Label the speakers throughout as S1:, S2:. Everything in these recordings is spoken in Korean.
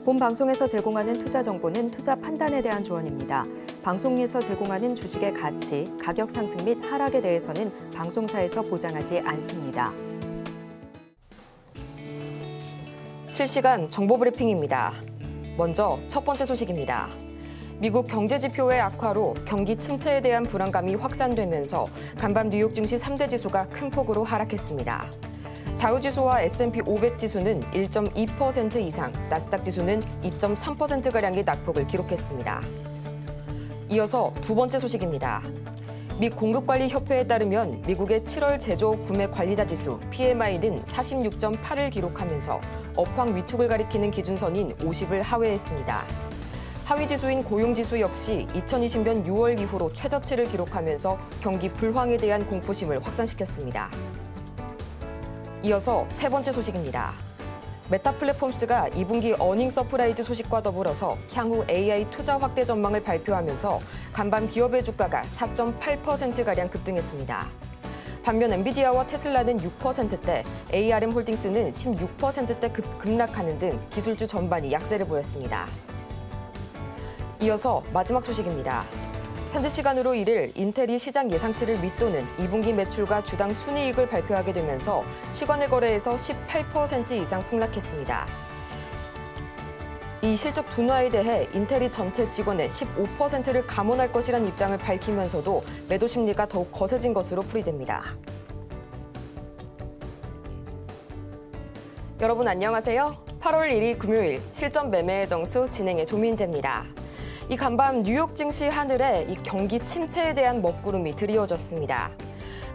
S1: 본 방송에서 제공하는 투자 정보는 투자 판단에 대한 조언입니다. 방송에서 제공하는 주식의 가치, 가격 상승 및 하락에 대해서는 방송사에서 보장하지 않습니다.
S2: 실시간 정보 브리핑입니다. 먼저 첫 번째 소식입니다. 미국 경제 지표의 악화로 경기 침체에 대한 불안감이 확산되면서 간밤 뉴욕 증시 3대 지수가 큰 폭으로 하락했습니다. 다우지수와 S&P 500 지수는 1.2% 이상, 나스닥 지수는 2.3%가량의 낙폭을 기록했습니다. 이어서 두 번째 소식입니다. 미 공급관리협회에 따르면 미국의 7월 제조업 구매 관리자 지수 PMI는 46.8을 기록하면서 업황 위축을 가리키는 기준선인 50을 하회했습니다. 하위 지수인 고용지수 역시 2020년 6월 이후로 최저치를 기록하면서 경기 불황에 대한 공포심을 확산시켰습니다. 이어서 세 번째 소식입니다. 메타 플랫폼스가 2분기 어닝 서프라이즈 소식과 더불어서 향후 AI 투자 확대 전망을 발표하면서 간밤 기업의 주가가 4.8%가량 급등했습니다. 반면 엔비디아와 테슬라는 6%대, ARM 홀딩스는 16%대 급락하는 등 기술주 전반이 약세를 보였습니다. 이어서 마지막 소식입니다. 현지 시간으로 1일 인텔이 시장 예상치를 밑도는 2분기 매출과 주당 순이익을 발표하게 되면서 시간의 거래에서 18% 이상 폭락했습니다. 이 실적 둔화에 대해 인텔이 전체 직원의 15%를 감원할 것이라는 입장을 밝히면서도 매도 심리가 더욱 거세진 것으로 풀이됩니다. 여러분 안녕하세요. 8월 1일 금요일 실전 매매의 정수 진행의 조민재입니다. 이 간밤 뉴욕 증시 하늘에 이 경기 침체에 대한 먹구름이 드리워졌습니다.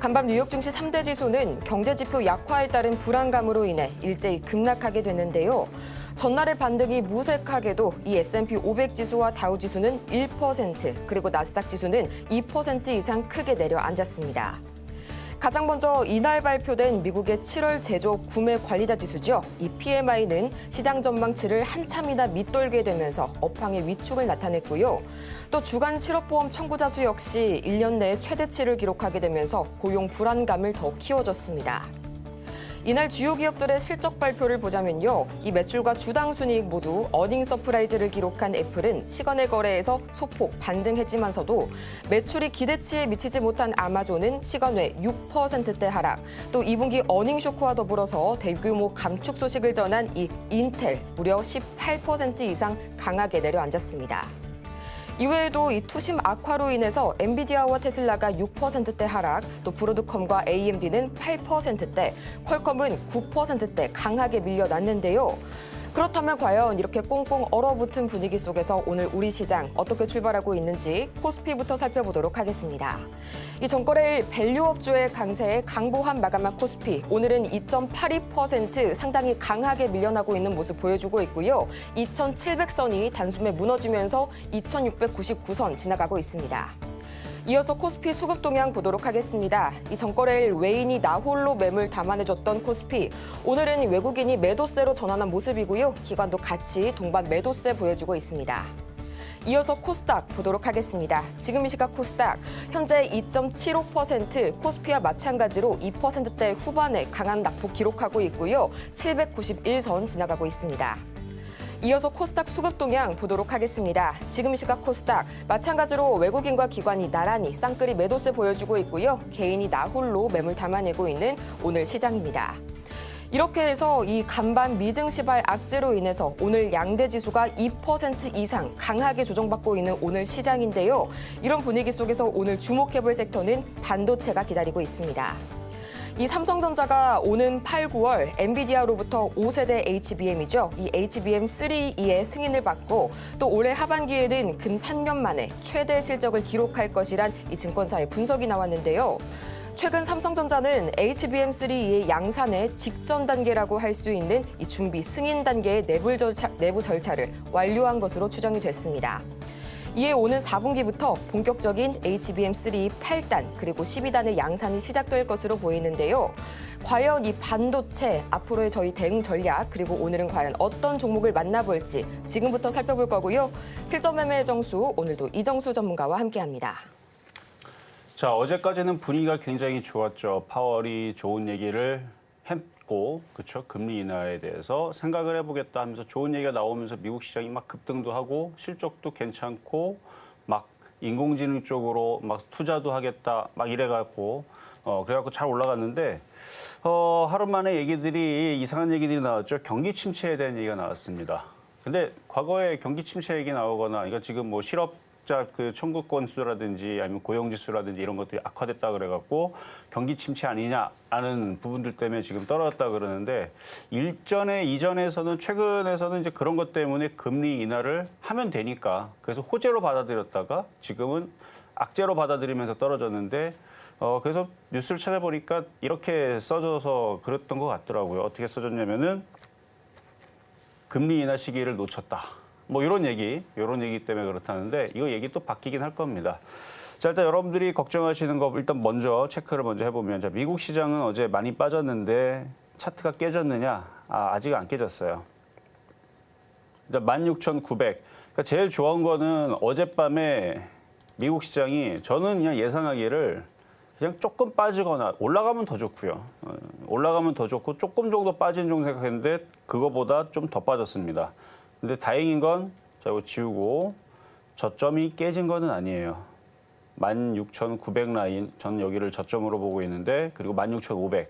S2: 간밤 뉴욕 증시 3대 지수는 경제 지표 약화에 따른 불안감으로 인해 일제히 급락하게 됐는데요. 전날의 반등이 무색하게도 이 S&P 500 지수와 다우 지수는 1%, 그리고 나스닥 지수는 2% 이상 크게 내려앉았습니다. 가장 먼저 이날 발표된 미국의 7월 제조업 구매 관리자 지수죠. 이 PMI는 시장 전망치를 한참이나 밑돌게 되면서 업황의 위축을 나타냈고요. 또 주간 실업보험 청구자 수 역시 1년 내에 최대치를 기록하게 되면서 고용 불안감을 더 키워줬습니다. 이날 주요 기업들의 실적 발표를 보자면요. 이 매출과 주당 순이익 모두 어닝 서프라이즈를 기록한 애플은 시간의 거래에서 소폭 반등했지만서도 매출이 기대치에 미치지 못한 아마존은 시간외 6%대 하락, 또 2분기 어닝 쇼크와 더불어서 대규모 감축 소식을 전한 이 인텔 무려 18% 이상 강하게 내려앉았습니다. 이외에도 이 투심 악화로 인해서 엔비디아와 테슬라가 6%대 하락, 또 브로드컴과 AMD는 8%대, 퀄컴은 9%대 강하게 밀려났는데요. 그렇다면 과연 이렇게 꽁꽁 얼어붙은 분위기 속에서 오늘 우리 시장 어떻게 출발하고 있는지 코스피부터 살펴보도록 하겠습니다. 이 전거래일 밸류업주의 강세에 강보한 마감한 코스피, 오늘은 2.82% 상당히 강하게 밀려나고 있는 모습 보여주고 있고요. 2,700선이 단숨에 무너지면서 2,699선 지나가고 있습니다. 이어서 코스피 수급 동향 보도록 하겠습니다. 이 전거래일 외인이 나홀로 매물 담아내줬던 코스피, 오늘은 외국인이 매도세로 전환한 모습이고요. 기관도 같이 동반 매도세 보여주고 있습니다. 이어서 코스닥 보도록 하겠습니다. 지금 이 시각 코스닥 현재 2.75%, 코스피와 마찬가지로 2%대 후반에 강한 낙폭 기록하고 있고요. 791선 지나가고 있습니다. 이어서 코스닥 수급 동향 보도록 하겠습니다. 지금 이 시각 코스닥 마찬가지로 외국인과 기관이 나란히 쌍끌이 매도세 보여주고 있고요. 개인이 나홀로 매물 담아내고 있는 오늘 시장입니다. 이렇게 해서 이 간밤 미증시발 악재로 인해서 오늘 양대 지수가 2% 이상 강하게 조정받고 있는 오늘 시장인데요. 이런 분위기 속에서 오늘 주목해볼 섹터는 반도체가 기다리고 있습니다. 이 삼성전자가 오는 8, 9월 엔비디아로부터 5세대 HBM이죠. 이 HBM3E의 승인을 받고 또 올해 하반기에는 근 3년 만에 최대 실적을 기록할 것이란 이 증권사의 분석이 나왔는데요. 최근 삼성전자는 HBM3E의 양산의 직전 단계라고 할 수 있는 이 준비 승인 단계의 내부 절차를 완료한 것으로 추정이 됐습니다. 이에 오는 4분기부터 본격적인 HBM3 8단 그리고 12단의 양산이 시작될 것으로 보이는데요. 과연 이 반도체 앞으로의 저희 대응 전략 그리고 오늘은 과연 어떤 종목을 만나볼지 지금부터 살펴볼 거고요. 실전 매매의 정수 오늘도 이정수 전문가와 함께합니다.
S3: 자, 어제까지는 분위기가 굉장히 좋았죠. 파월이 좋은 얘기를 받고 그렇죠. 금리 인하에 대해서 생각을 해보겠다 하면서 좋은 얘기가 나오면서 미국 시장이 막 급등도 하고 실적도 괜찮고 막 인공지능 쪽으로 막 투자도 하겠다 막 이래갖고 그래갖고 잘 올라갔는데 하루 만에 얘기들이 이상한 얘기들이 나왔죠. 경기 침체에 대한 얘기가 나왔습니다. 근데 과거에 경기 침체 얘기 나오거나 그러니까 지금 뭐 실업자 그 청구 건수라든지 아니면 고용 지수라든지 이런 것들이 악화됐다 그래갖고 경기 침체 아니냐라는 부분들 때문에 지금 떨어졌다 그러는데 이전에서는 최근에서는 이제 그런 것 때문에 금리 인하를 하면 되니까 그래서 호재로 받아들였다가 지금은 악재로 받아들이면서 떨어졌는데 그래서 뉴스를 찾아보니까 이렇게 써져서 그랬던 것 같더라고요. 어떻게 써졌냐면은 금리 인하 시기를 놓쳤다. 뭐 이런 얘기 때문에 그렇다는데 이거 얘기 또 바뀌긴 할 겁니다. 자, 일단 여러분들이 걱정하시는 거 일단 먼저 체크를 먼저 해보면 자, 미국 시장은 어제 많이 빠졌는데 차트가 깨졌느냐? 아직 안 깨졌어요. 일단 16,900. 그러니까 제일 좋은 거는 어젯밤에 미국 시장이 저는 그냥 예상하기를 그냥 조금 빠지거나 올라가면 더 좋고요. 올라가면 더 좋고 조금 정도 빠진 정도 생각했는데 그거보다 좀 더 빠졌습니다. 근데 다행인 건 자, 이거 지우고 저점이 깨진 거는 아니에요. 16,900 라인, 저는 여기를 저점으로 보고 있는데 그리고 16,500.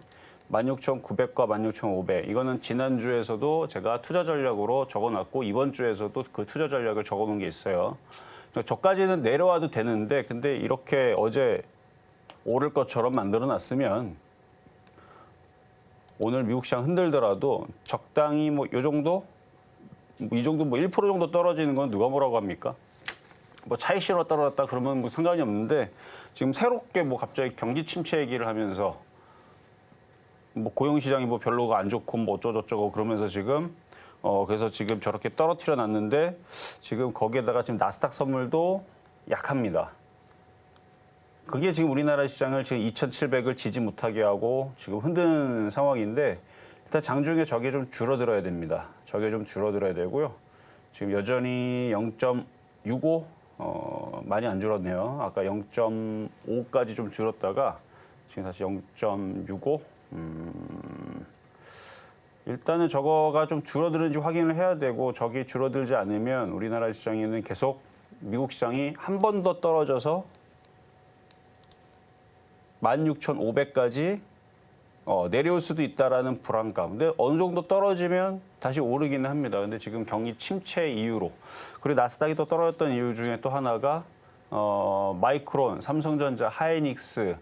S3: 16,900과 16,500. 이거는 지난주에서도 제가 투자 전략으로 적어놨고 이번 주에서도 그 투자 전략을 적어놓은 게 있어요. 저까지는 내려와도 되는데 근데 이렇게 어제 오를 것처럼 만들어놨으면 오늘 미국 시장 흔들더라도 적당히 뭐 이 정도 뭐 1% 정도 떨어지는 건 누가 뭐라고 합니까? 뭐 차익 실어 떨어졌다 그러면 뭐 상관이 없는데 지금 새롭게 뭐 갑자기 경기 침체 얘기를 하면서 뭐 고용 시장이 뭐 별로가 안 좋고 뭐 어쩌고저쩌고 그러면서 지금 그래서 지금 저렇게 떨어뜨려 놨는데 지금 거기에다가 지금 나스닥 선물도 약합니다. 그게 지금 우리나라 시장을 지금 2,700을 지지 못하게 하고 지금 흔드는 상황인데 일단 장중에 저게 좀 줄어들어야 됩니다. 저게 좀 줄어들어야 되고요. 지금 여전히 0.65 많이 안 줄었네요. 아까 0.5까지 좀 줄었다가 지금 다시 0.65 일단은 저거가 좀 줄어드는지 확인을 해야 되고 저게 줄어들지 않으면 우리나라 시장에는 계속 미국 시장이 한 번 더 떨어져서 16,500까지 내려올 수도 있다라는 불안감. 근데 어느 정도 떨어지면 다시 오르기는 합니다. 근데 지금 경기 침체 이유로 그리고 나스닥이 또 떨어졌던 이유 중에 또 하나가 마이크론, 삼성전자, 하이닉스,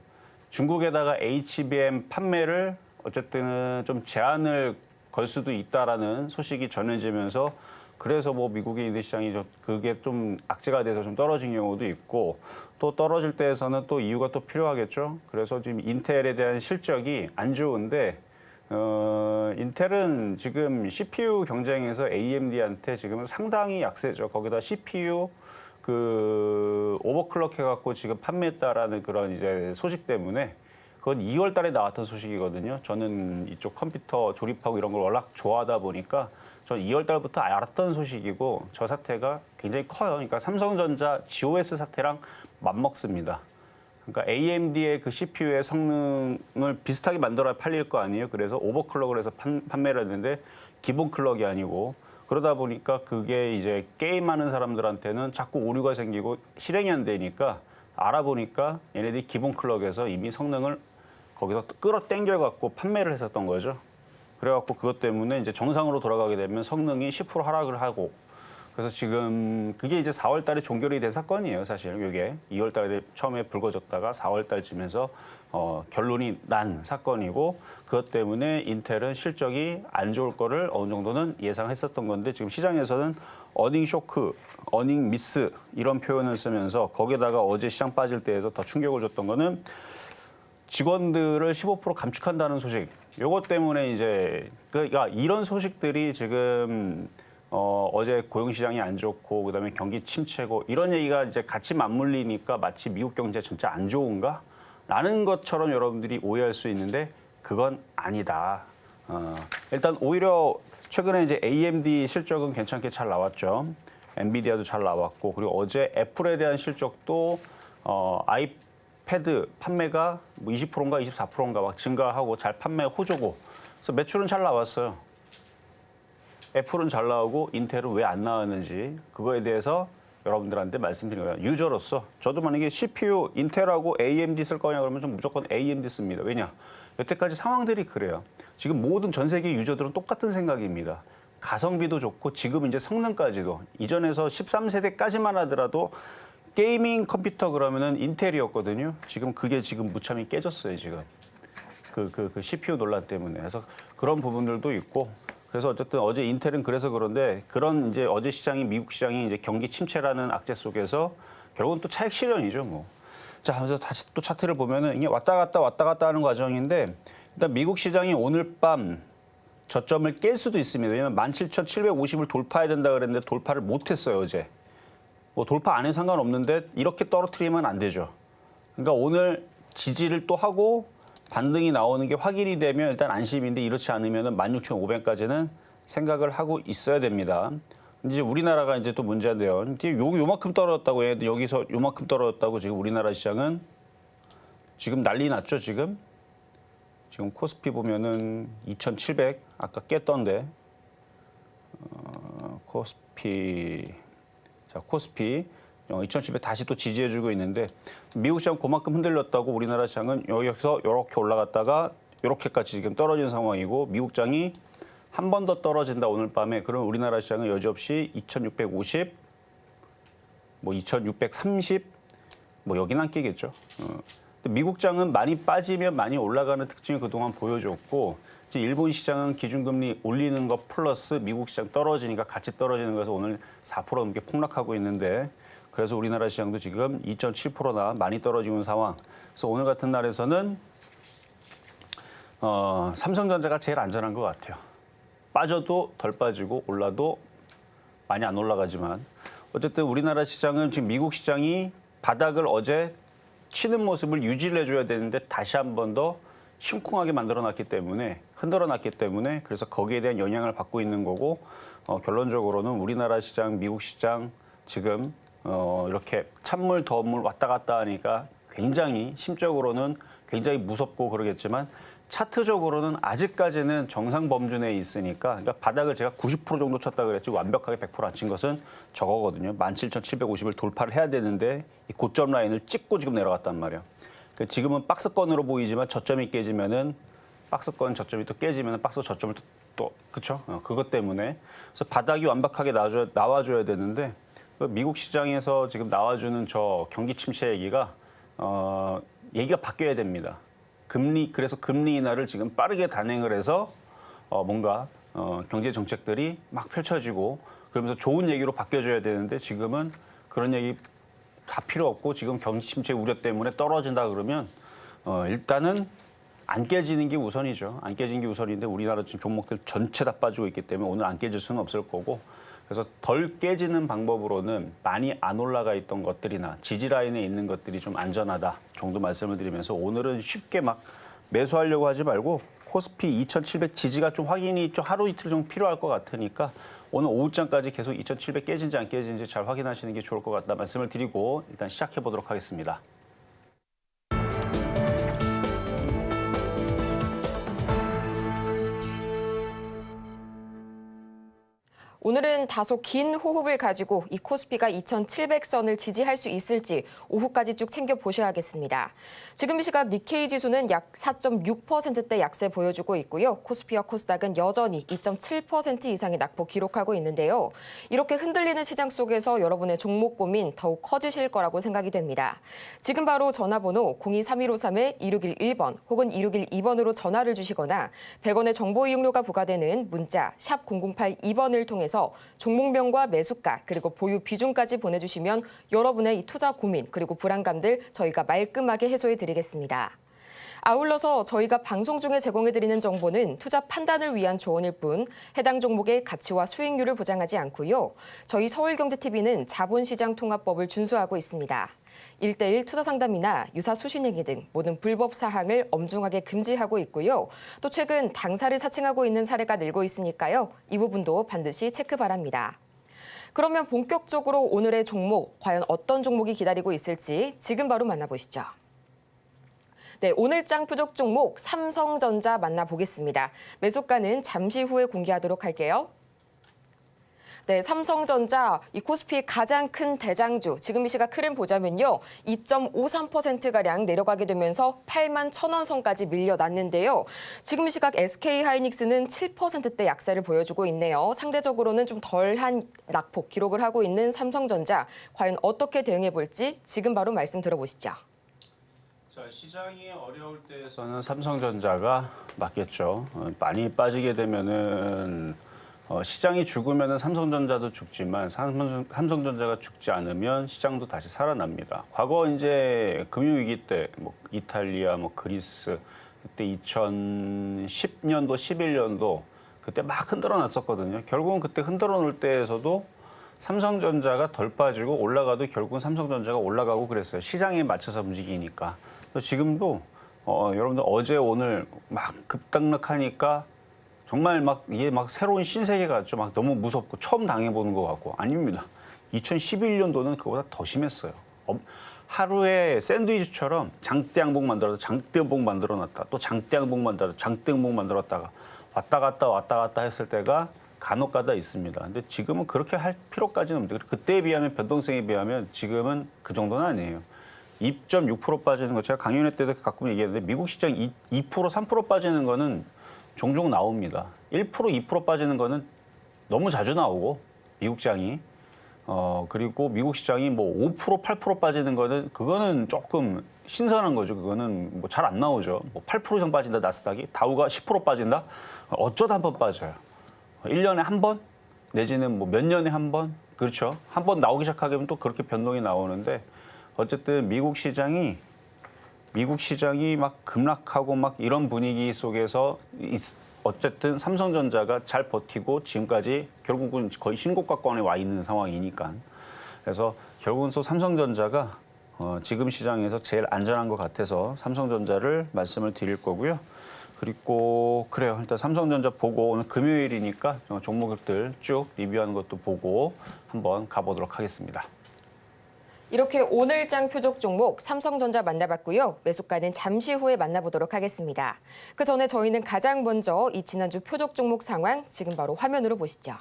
S3: 중국에다가 HBM 판매를 어쨌든 좀 제한을 걸 수도 있다라는 소식이 전해지면서 그래서 뭐 미국의 인대 시장이 그게 좀 악재가 돼서 좀 떨어진 경우도 있고 또 떨어질 때에서는 또 이유가 또 필요하겠죠. 그래서 지금 인텔에 대한 실적이 안 좋은데 인텔은 지금 CPU 경쟁에서 AMD한테 지금은 상당히 약세죠. 거기다 CPU 그 오버클럭 해갖고 지금 판매했다라는 그런 이제 소식 때문에 그건 2월 달에 나왔던 소식이거든요. 저는 이쪽 컴퓨터 조립하고 이런 걸 워낙 좋아하다 보니까 전 2월 달부터 알았던 소식이고 저 사태가 굉장히 커요. 그러니까 삼성전자 GOS 사태랑 맞먹습니다. 그러니까 AMD의 그 CPU의 성능을 비슷하게 만들어야 팔릴 거 아니에요. 그래서 오버클럭을 해서 판매를 했는데 기본 클럭이 아니고 그러다 보니까 그게 이제 게임하는 사람들한테는 자꾸 오류가 생기고 실행이 안 되니까 알아보니까 얘네들이 기본 클럭에서 이미 성능을 거기서 끌어당겨 갖고 판매를 했었던 거죠. 그래갖고 그것 때문에 이제 정상으로 돌아가게 되면 성능이 10% 하락을 하고 그래서 지금 그게 이제 4월 달에 종결이 된 사건이에요, 사실. 이게 2월 달에 처음에 불거졌다가 4월 달쯤에서 결론이 난 사건이고 그것 때문에 인텔은 실적이 안 좋을 거를 어느 정도는 예상했었던 건데 지금 시장에서는 어닝 쇼크, 어닝 미스 이런 표현을 쓰면서 거기에다가 어제 시장 빠질 때에서 더 충격을 줬던 거는 직원들을 15% 감축한다는 소식. 요것 때문에 이제 그러니까 이런 소식들이 지금 어제 고용 시장이 안 좋고 그다음에 경기 침체고 이런 얘기가 이제 같이 맞물리니까 마치 미국 경제 진짜 안 좋은가? 라는 것처럼 여러분들이 오해할 수 있는데 그건 아니다. 일단 오히려 최근에 이제 AMD 실적은 괜찮게 잘 나왔죠. 엔비디아도 잘 나왔고 그리고 어제 애플에 대한 실적도 아이패드 판매가 뭐 20%인가 24%인가 막 증가하고 잘 판매 호조고 그래서 매출은 잘 나왔어요. 애플은 잘 나오고 인텔은 왜 안 나왔는지 그거에 대해서 여러분들한테 말씀드린 거예요. 유저로서 저도 만약에 CPU 인텔하고 AMD 쓸 거냐 그러면 좀 무조건 AMD 씁니다. 왜냐? 여태까지 상황들이 그래요. 지금 모든 전 세계 유저들은 똑같은 생각입니다. 가성비도 좋고 지금 이제 성능까지도 이전에서 13세대까지만 하더라도 게이밍 컴퓨터 그러면은 인텔이었거든요. 지금 그게 지금 무참히 깨졌어요, 지금. 그 CPU 논란 때문에. 그래서 그런 부분들도 있고. 그래서 어쨌든 어제 인텔은 그래서 그런데 그런 이제 어제 시장이 미국 시장이 이제 경기 침체라는 악재 속에서 결국은 또 차익 실현이죠, 뭐. 자, 그래서 다시 또 차트를 보면은 이게 왔다 갔다 하는 과정인데 일단 미국 시장이 오늘 밤 저점을 깰 수도 있습니다. 왜냐면 17,750을 돌파해야 된다 그랬는데 돌파를 못 했어요, 어제. 뭐 돌파 안 해도 상관없는데 이렇게 떨어뜨리면 안 되죠. 그러니까 오늘 지지를 또 하고 반등이 나오는 게 확인이 되면 일단 안심인데 이렇지 않으면 16,500까지는 생각을 하고 있어야 됩니다. 이제 우리나라가 이제 또 문제인데요. 요만큼 떨어졌다고 해도 여기서 요만큼 떨어졌다고 지금 우리나라 시장은 지금 난리 났죠, 지금. 지금 코스피 보면은 2,700 아까 깼던데 코스피 2,700 다시 또 지지해주고 있는데 미국 시장 그만큼 흔들렸다고 우리나라 시장은 여기서 이렇게 올라갔다가 이렇게까지 지금 떨어진 상황이고 미국 장이 한 번 더 떨어진다 오늘 밤에 그럼 우리나라 시장은 여지없이 2,650, 뭐 2,630, 뭐 여기는 안 끼겠죠. 미국 장은 많이 빠지면 많이 올라가는 특징을 그동안 보여줬고 이제 일본 시장은 기준금리 올리는 것 플러스 미국 시장 떨어지니까 같이 떨어지는 거에서 오늘 4% 넘게 폭락하고 있는데 그래서 우리나라 시장도 지금 2.7%나 많이 떨어지고 있는 상황. 그래서 오늘 같은 날에서는 삼성전자가 제일 안전한 것 같아요. 빠져도 덜 빠지고 올라도 많이 안 올라가지만 어쨌든 우리나라 시장은 지금 미국 시장이 바닥을 어제 치는 모습을 유지를 해줘야 되는데 다시 한 번 더 심쿵하게 만들어놨기 때문에 흔들어놨기 때문에 그래서 거기에 대한 영향을 받고 있는 거고 결론적으로는 우리나라 시장, 미국 시장 지금 이렇게 찬물 더운 물 왔다 갔다 하니까 굉장히 심적으로는 굉장히 무섭고 그러겠지만 차트적으로는 아직까지는 정상 범주 내에 있으니까 그러니까 바닥을 제가 90% 정도 쳤다 그랬지 완벽하게 100% 안 친 것은 저거거든요. 17,750을 돌파를 해야 되는데 이 고점 라인을 찍고 지금 내려갔단 말이에요. 지금은 박스권으로 보이지만 저점이 깨지면은 박스권 저점이 또 깨지면 박스 저점을 또 그렇죠? 그것 때문에 그래서 바닥이 완벽하게 나와줘야 되는데 미국 시장에서 지금 나와주는 저 경기 침체 얘기가 얘기가 바뀌어야 됩니다. 그래서 금리 인하를 지금 빠르게 단행을 해서 뭔가 경제 정책들이 막 펼쳐지고 그러면서 좋은 얘기로 바뀌어줘야 되는데 지금은 그런 얘기 다 필요 없고 지금 경기 침체 우려 때문에 떨어진다 그러면 일단은 안 깨지는 게 우선이죠. 안 깨지는 게 우선인데 우리나라 지금 종목들 전체 다 빠지고 있기 때문에 오늘 안 깨질 수는 없을 거고 그래서 덜 깨지는 방법으로는 많이 안 올라가 있던 것들이나 지지 라인에 있는 것들이 좀 안전하다 정도 말씀을 드리면서 오늘은 쉽게 막 매수하려고 하지 말고 코스피 2,700 지지가 좀 확인이 좀 하루 이틀 정도 필요할 것 같으니까 오늘 오후장까지 계속 2,700 깨진지 안 깨진지 잘 확인하시는 게 좋을 것 같다 말씀을 드리고 일단 시작해 보도록 하겠습니다.
S2: 오늘은 다소 긴 호흡을 가지고 이 코스피가 2,700선을 지지할 수 있을지 오후까지 쭉 챙겨보셔야겠습니다. 지금 이 시각 니케이 지수는 약 4.6%대 약세 보여주고 있고요. 코스피와 코스닥은 여전히 2.7% 이상의 낙폭 기록하고 있는데요. 이렇게 흔들리는 시장 속에서 여러분의 종목 고민 더욱 커지실 거라고 생각이 됩니다. 지금 바로 전화번호 023153-2611번 혹은 2612번으로 전화를 주시거나 100원의 정보 이용료가 부과되는 문자 샵 0082번을 통해서 종목명과 매수가 그리고 보유 비중까지 보내주시면 여러분의 이 투자 고민 그리고 불안감들 저희가 말끔하게 해소해드리겠습니다. 아울러서 저희가 방송 중에 제공해드리는 정보는 투자 판단을 위한 조언일 뿐 해당 종목의 가치와 수익률을 보장하지 않고요. 저희 서울경제TV는 자본시장통합법을 준수하고 있습니다. 1:1 투자 상담이나 유사 수신행위 등 모든 불법 사항을 엄중하게 금지하고 있고요. 또 최근 당사를 사칭하고 있는 사례가 늘고 있으니까요. 이 부분도 반드시 체크 바랍니다. 그러면 본격적으로 오늘의 종목, 과연 어떤 종목이 기다리고 있을지 지금 바로 만나보시죠. 네, 오늘장 표적 종목 삼성전자 만나보겠습니다. 매수가는 잠시 후에 공개하도록 할게요. 네, 삼성전자 이 코스피 가장 큰 대장주 지금 이 시각 흐름 보자면요. 2.53%가량 내려가게 되면서 8만 1,000원 선까지 밀려났는데요. 지금 이 시각 SK하이닉스는 7%대 약세를 보여주고 있네요. 상대적으로는 좀 덜한 낙폭 기록을 하고 있는 삼성전자. 과연 어떻게 대응해 볼지 지금 바로 말씀 들어보시죠.
S3: 자, 시장이 어려울 때에서는 삼성전자가 맞겠죠. 많이 빠지게 되면은 시장이 죽으면은 삼성전자도 죽지만 삼성전자가 죽지 않으면 시장도 다시 살아납니다. 과거 이제 금융위기 때 뭐 이탈리아, 뭐 그리스 그때 2010년도, 11년도 그때 막 흔들어 놨었거든요. 결국은 그때 흔들어 놓을 때에서도 삼성전자가 덜 빠지고 올라가도 결국은 삼성전자가 올라가고 그랬어요. 시장에 맞춰서 움직이니까. 지금도 여러분들 어제 오늘 막 급등락하니까 정말 막 이게 막 새로운 신세계 같죠. 막 너무 무섭고 처음 당해보는 것 같고 아닙니다. 2011년도는 그보다 더 심했어요. 하루에 샌드위치처럼 장대 양봉 만들어서 장대 양봉 만들어놨다. 또 장대 양봉 만들어서 장대 양봉 만들었다가 왔다 갔다 했을 때가 간혹가다 있습니다. 근데 지금은 그렇게 할 필요까지는 없는데 그때에 비하면 변동성에 비하면 지금은 그 정도는 아니에요. 2.6% 빠지는 거 제가 강연회 때도 가끔 얘기했는데 미국 시장 2%, 3% 빠지는 거는 종종 나옵니다. 1%, 2% 빠지는 거는 너무 자주 나오고 미국 시장이 그리고 미국 시장이 뭐 5%, 8% 빠지는 거는 그거는 조금 신선한 거죠. 그거는 뭐 잘 안 나오죠. 뭐 8% 이상 빠진다 나스닥이 다우가 10% 빠진다 어쩌다 한 번 빠져요. 1년에 한 번 내지는 뭐 몇 년에 한 번 그렇죠. 한 번 나오기 시작하면 또 그렇게 변동이 나오는데 어쨌든 미국 시장이 막 급락하고 막 이런 분위기 속에서 어쨌든 삼성전자가 잘 버티고 지금까지 결국은 거의 신고가권에 와 있는 상황이니까. 그래서 결국은 또 삼성전자가 지금 시장에서 제일 안전한 것 같아서 삼성전자를 말씀을 드릴 거고요. 그리고 그래요. 일단 삼성전자 보고 오늘 금요일이니까 종목들 쭉 리뷰하는 것도 보고 한번 가보도록 하겠습니다.
S2: 이렇게 오늘장 표적 종목 삼성전자 만나봤고요. 매수가는 잠시 후에 만나보도록 하겠습니다. 그 전에 저희는 가장 먼저 이 지난주 표적 종목 상황 지금 바로 화면으로 보시죠.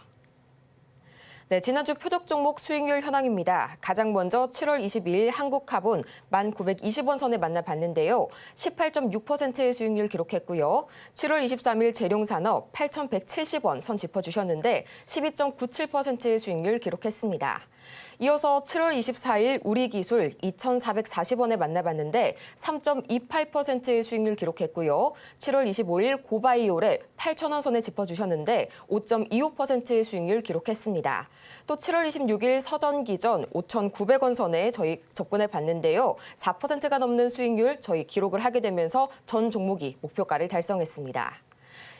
S2: 네, 지난주 표적 종목 수익률 현황입니다. 가장 먼저 7월 22일 한국카본 1,920원 선에 만나봤는데요. 18.6%의 수익률 기록했고요. 7월 23일 재룡산업 8,170원 선 짚어주셨는데 12.97%의 수익률 기록했습니다. 이어서 7월 24일 우리기술 2,440원에 만나봤는데 3.28%의 수익률 기록했고요. 7월 25일 고바이올에 8,000원 선에 짚어주셨는데 5.25%의 수익률 기록했습니다. 또 7월 26일 서전기전 5,900원 선에 저희 접근해 봤는데요. 4%가 넘는 수익률 저희 기록을 하게 되면서 전 종목이 목표가를 달성했습니다.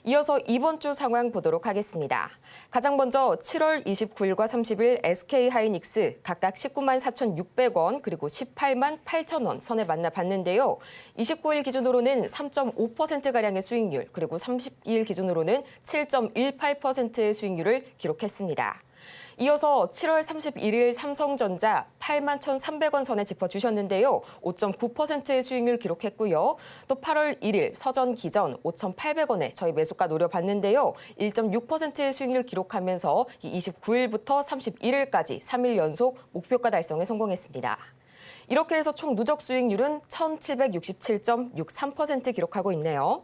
S2: 이어서 이번 주 상황 보도록 하겠습니다. 가장 먼저 7월 29일과 30일 SK하이닉스 각각 19만 4,600원 그리고 18만 8,000원 선에 만나봤는데요. 29일 기준으로는 3.5%가량의 수익률 그리고 30일 기준으로는 7.18%의 수익률을 기록했습니다. 이어서 7월 31일 삼성전자 8만 1,300원 선에 짚어주셨는데요. 5.9%의 수익률 기록했고요. 또 8월 1일 서전기전 5,800원에 저희 매수가 노려봤는데요. 1.6%의 수익률 기록하면서 29일부터 31일까지 3일 연속 목표가 달성에 성공했습니다. 이렇게 해서 총 누적 수익률은 1,767.63% 기록하고 있네요.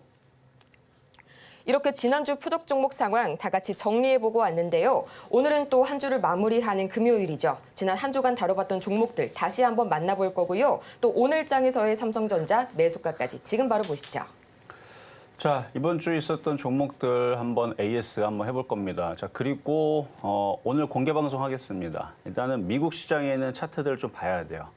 S2: 이렇게 지난주 표적 종목 상황 다 같이 정리해보고 왔는데요. 오늘은 또 한 주를 마무리하는 금요일이죠. 지난 한 주간 다뤄봤던 종목들 다시 한번 만나볼 거고요. 또 오늘장에서의 삼성전자 매수가까지 지금 바로 보시죠.
S3: 자, 이번 주 있었던 종목들 한번 AS 한번 해볼 겁니다. 자, 그리고 오늘 공개 방송하겠습니다. 일단은 미국 시장에는 차트들을 좀 봐야 돼요.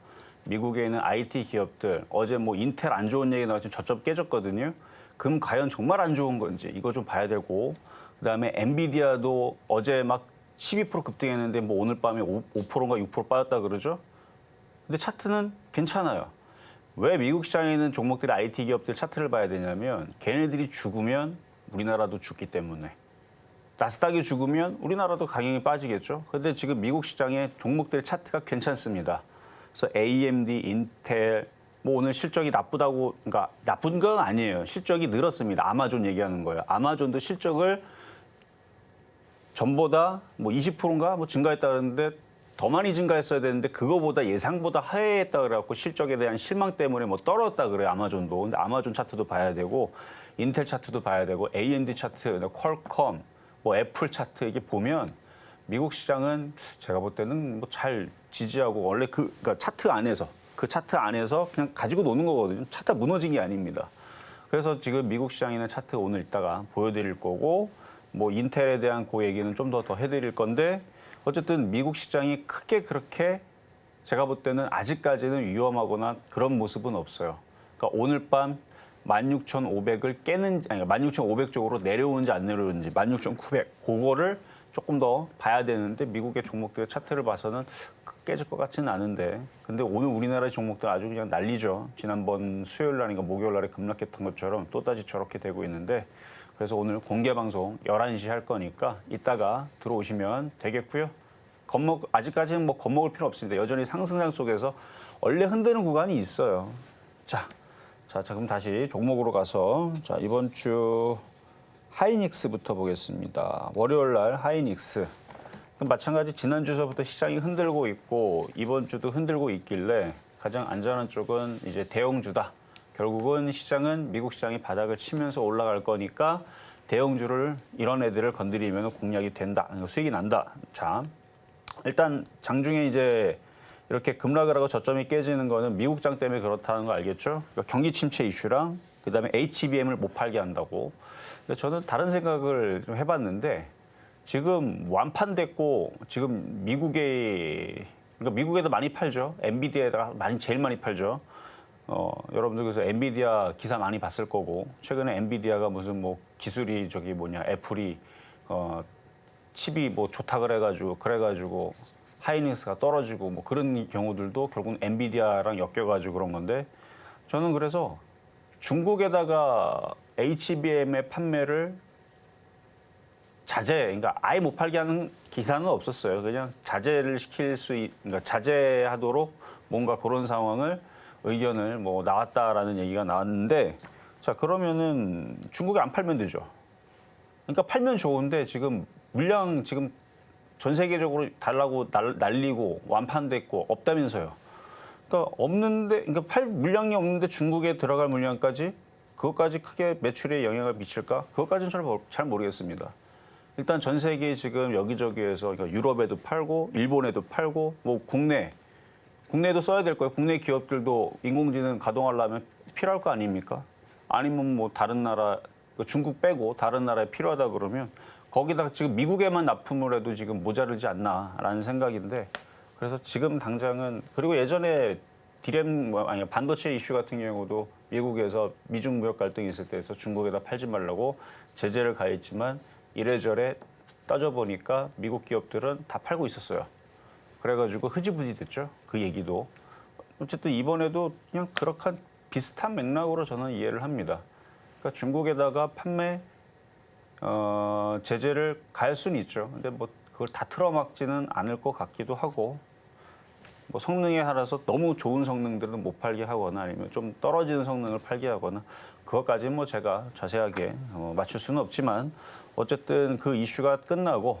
S3: 미국에 있는 IT 기업들 어제 뭐 인텔 안 좋은 얘기 나왔지만 저점 깨졌거든요. 금 과연 정말 안 좋은 건지 이거 좀 봐야 되고 그다음에 엔비디아도 어제 막 12% 급등했는데 뭐 오늘 밤에 5%인가 6% 빠졌다 그러죠. 근데 차트는 괜찮아요. 왜 미국 시장에 있는 종목들이 IT 기업들 차트를 봐야 되냐면 걔네들이 죽으면 우리나라도 죽기 때문에 나스닥이 죽으면 우리나라도 강행이 빠지겠죠. 근데 지금 미국 시장의 종목들의 차트가 괜찮습니다. 그래서 AMD, 인텔, 뭐 오늘 실적이 나쁘다고, 그러니까 나쁜 건 아니에요. 실적이 늘었습니다. 아마존 얘기하는 거예요. 아마존도 실적을 전보다 뭐 20%인가 뭐 증가했다 그러는데 더 많이 증가했어야 되는데 그거보다 예상보다 하회했다 그래갖고 실적에 대한 실망 때문에 뭐 떨어졌다 그래요. 아마존도. 근데 아마존 차트도 봐야 되고 인텔 차트도 봐야 되고 AMD 차트, 퀄컴, 뭐 애플 차트 이게 보면 미국 시장은 제가 볼 때는 뭐 잘 지지하고 원래 그러니까 차트 안에서 그 차트 안에서 그냥 가지고 노는 거거든요. 차트 무너진 게 아닙니다. 그래서 지금 미국 시장에 있는 차트 오늘 이따가 보여드릴 거고 뭐 인텔에 대한 그 얘기는 좀 더 해드릴 건데 어쨌든 미국 시장이 크게 그렇게 제가 볼 때는 아직까지는 위험하거나 그런 모습은 없어요. 그러니까 오늘 밤 16,500을 깨는지, 아니 16,500 쪽으로 내려오는지 안 내려오는지 16,900 그거를 조금 더 봐야 되는데 미국의 종목들의 차트를 봐서는 깨질 것 같지는 않은데 근데 오늘 우리나라의 종목들 아주 그냥 난리죠. 지난번 수요일 날인가 목요일 날에 급락했던 것처럼 또다시 저렇게 되고 있는데 그래서 오늘 공개 방송 11시 할 거니까 이따가 들어오시면 되겠고요. 아직까지는 뭐 겁먹을 필요 없습니다. 여전히 상승장 속에서 원래 흔드는 구간이 있어요. 자, 그럼 다시 종목으로 가서 자 이번 주 하이닉스부터 보겠습니다. 월요일 날 하이닉스. 마찬가지 지난주서부터 시장이 흔들고 있고 이번 주도 흔들고 있길래 가장 안전한 쪽은 이제 대형주다. 결국은 시장은 미국 시장이 바닥을 치면서 올라갈 거니까 대형주를 이런 애들을 건드리면 공략이 된다. 수익이 난다. 자, 일단 장중에 이제 이렇게 급락을 하고 저점이 깨지는 거는 미국장 때문에 그렇다는 거 알겠죠? 그러니까 경기 침체 이슈랑 그다음에 HBM을 못 팔게 한다고. 근데 저는 다른 생각을 좀 해봤는데 지금 완판됐고 지금 그러니까 미국에도 많이 팔죠. 엔비디아에다가 제일 많이 팔죠. 여러분들 그래서 엔비디아 기사 많이 봤을 거고 최근에 엔비디아가 무슨 뭐 기술이 애플이 칩이 뭐 좋다 그래가지고 하이닉스가 떨어지고 뭐 그런 경우들도 결국은 엔비디아랑 엮여가지고 그런 건데 저는 그래서 중국에다가 HBM의 판매를 그러니까 아예 못 팔게 하는 기사는 없었어요. 그냥 그러니까 자제하도록 뭔가 그런 상황을 의견을 뭐 나왔다라는 얘기가 나왔는데 자 그러면은 중국에 안 팔면 되죠. 그러니까 팔면 좋은데 지금 물량 지금 전 세계적으로 달라고 날리고 완판됐고 없다면서요. 그러니까 그러니까 팔 물량이 없는데 중국에 들어갈 물량까지 그것까지 크게 매출에 영향을 미칠까? 그것까지는 잘 모르겠습니다. 일단 전 세계 지금 여기저기에서 그러니까 유럽에도 팔고 일본에도 팔고 뭐 국내에도 써야 될 거예요. 국내 기업들도 인공지능 가동하려면 필요할 거 아닙니까? 아니면 뭐 다른 나라 중국 빼고 다른 나라에 필요하다 그러면 거기다가 지금 미국에만 납품을 해도 지금 모자르지 않나라는 생각인데 그래서 지금 당장은 그리고 예전에 반도체 이슈 같은 경우도 미국에서 미중 무역 갈등이 있을 때에서 중국에다 팔지 말라고 제재를 가했지만 이래저래 따져보니까 미국 기업들은 다 팔고 있었어요. 그래가지고 흐지부지 됐죠. 그 얘기도. 어쨌든 이번에도 그냥 그렇게 비슷한 맥락으로 저는 이해를 합니다. 그러니까 중국에다가 판매 제재를 가할 수는 있죠. 근데 뭐 그걸 다 틀어막지는 않을 것 같기도 하고 뭐 성능에 따라서 너무 좋은 성능들은 못 팔게 하거나 아니면 좀 떨어지는 성능을 팔게 하거나 그것까지는 뭐 제가 자세하게 맞출 수는 없지만 어쨌든 그 이슈가 끝나고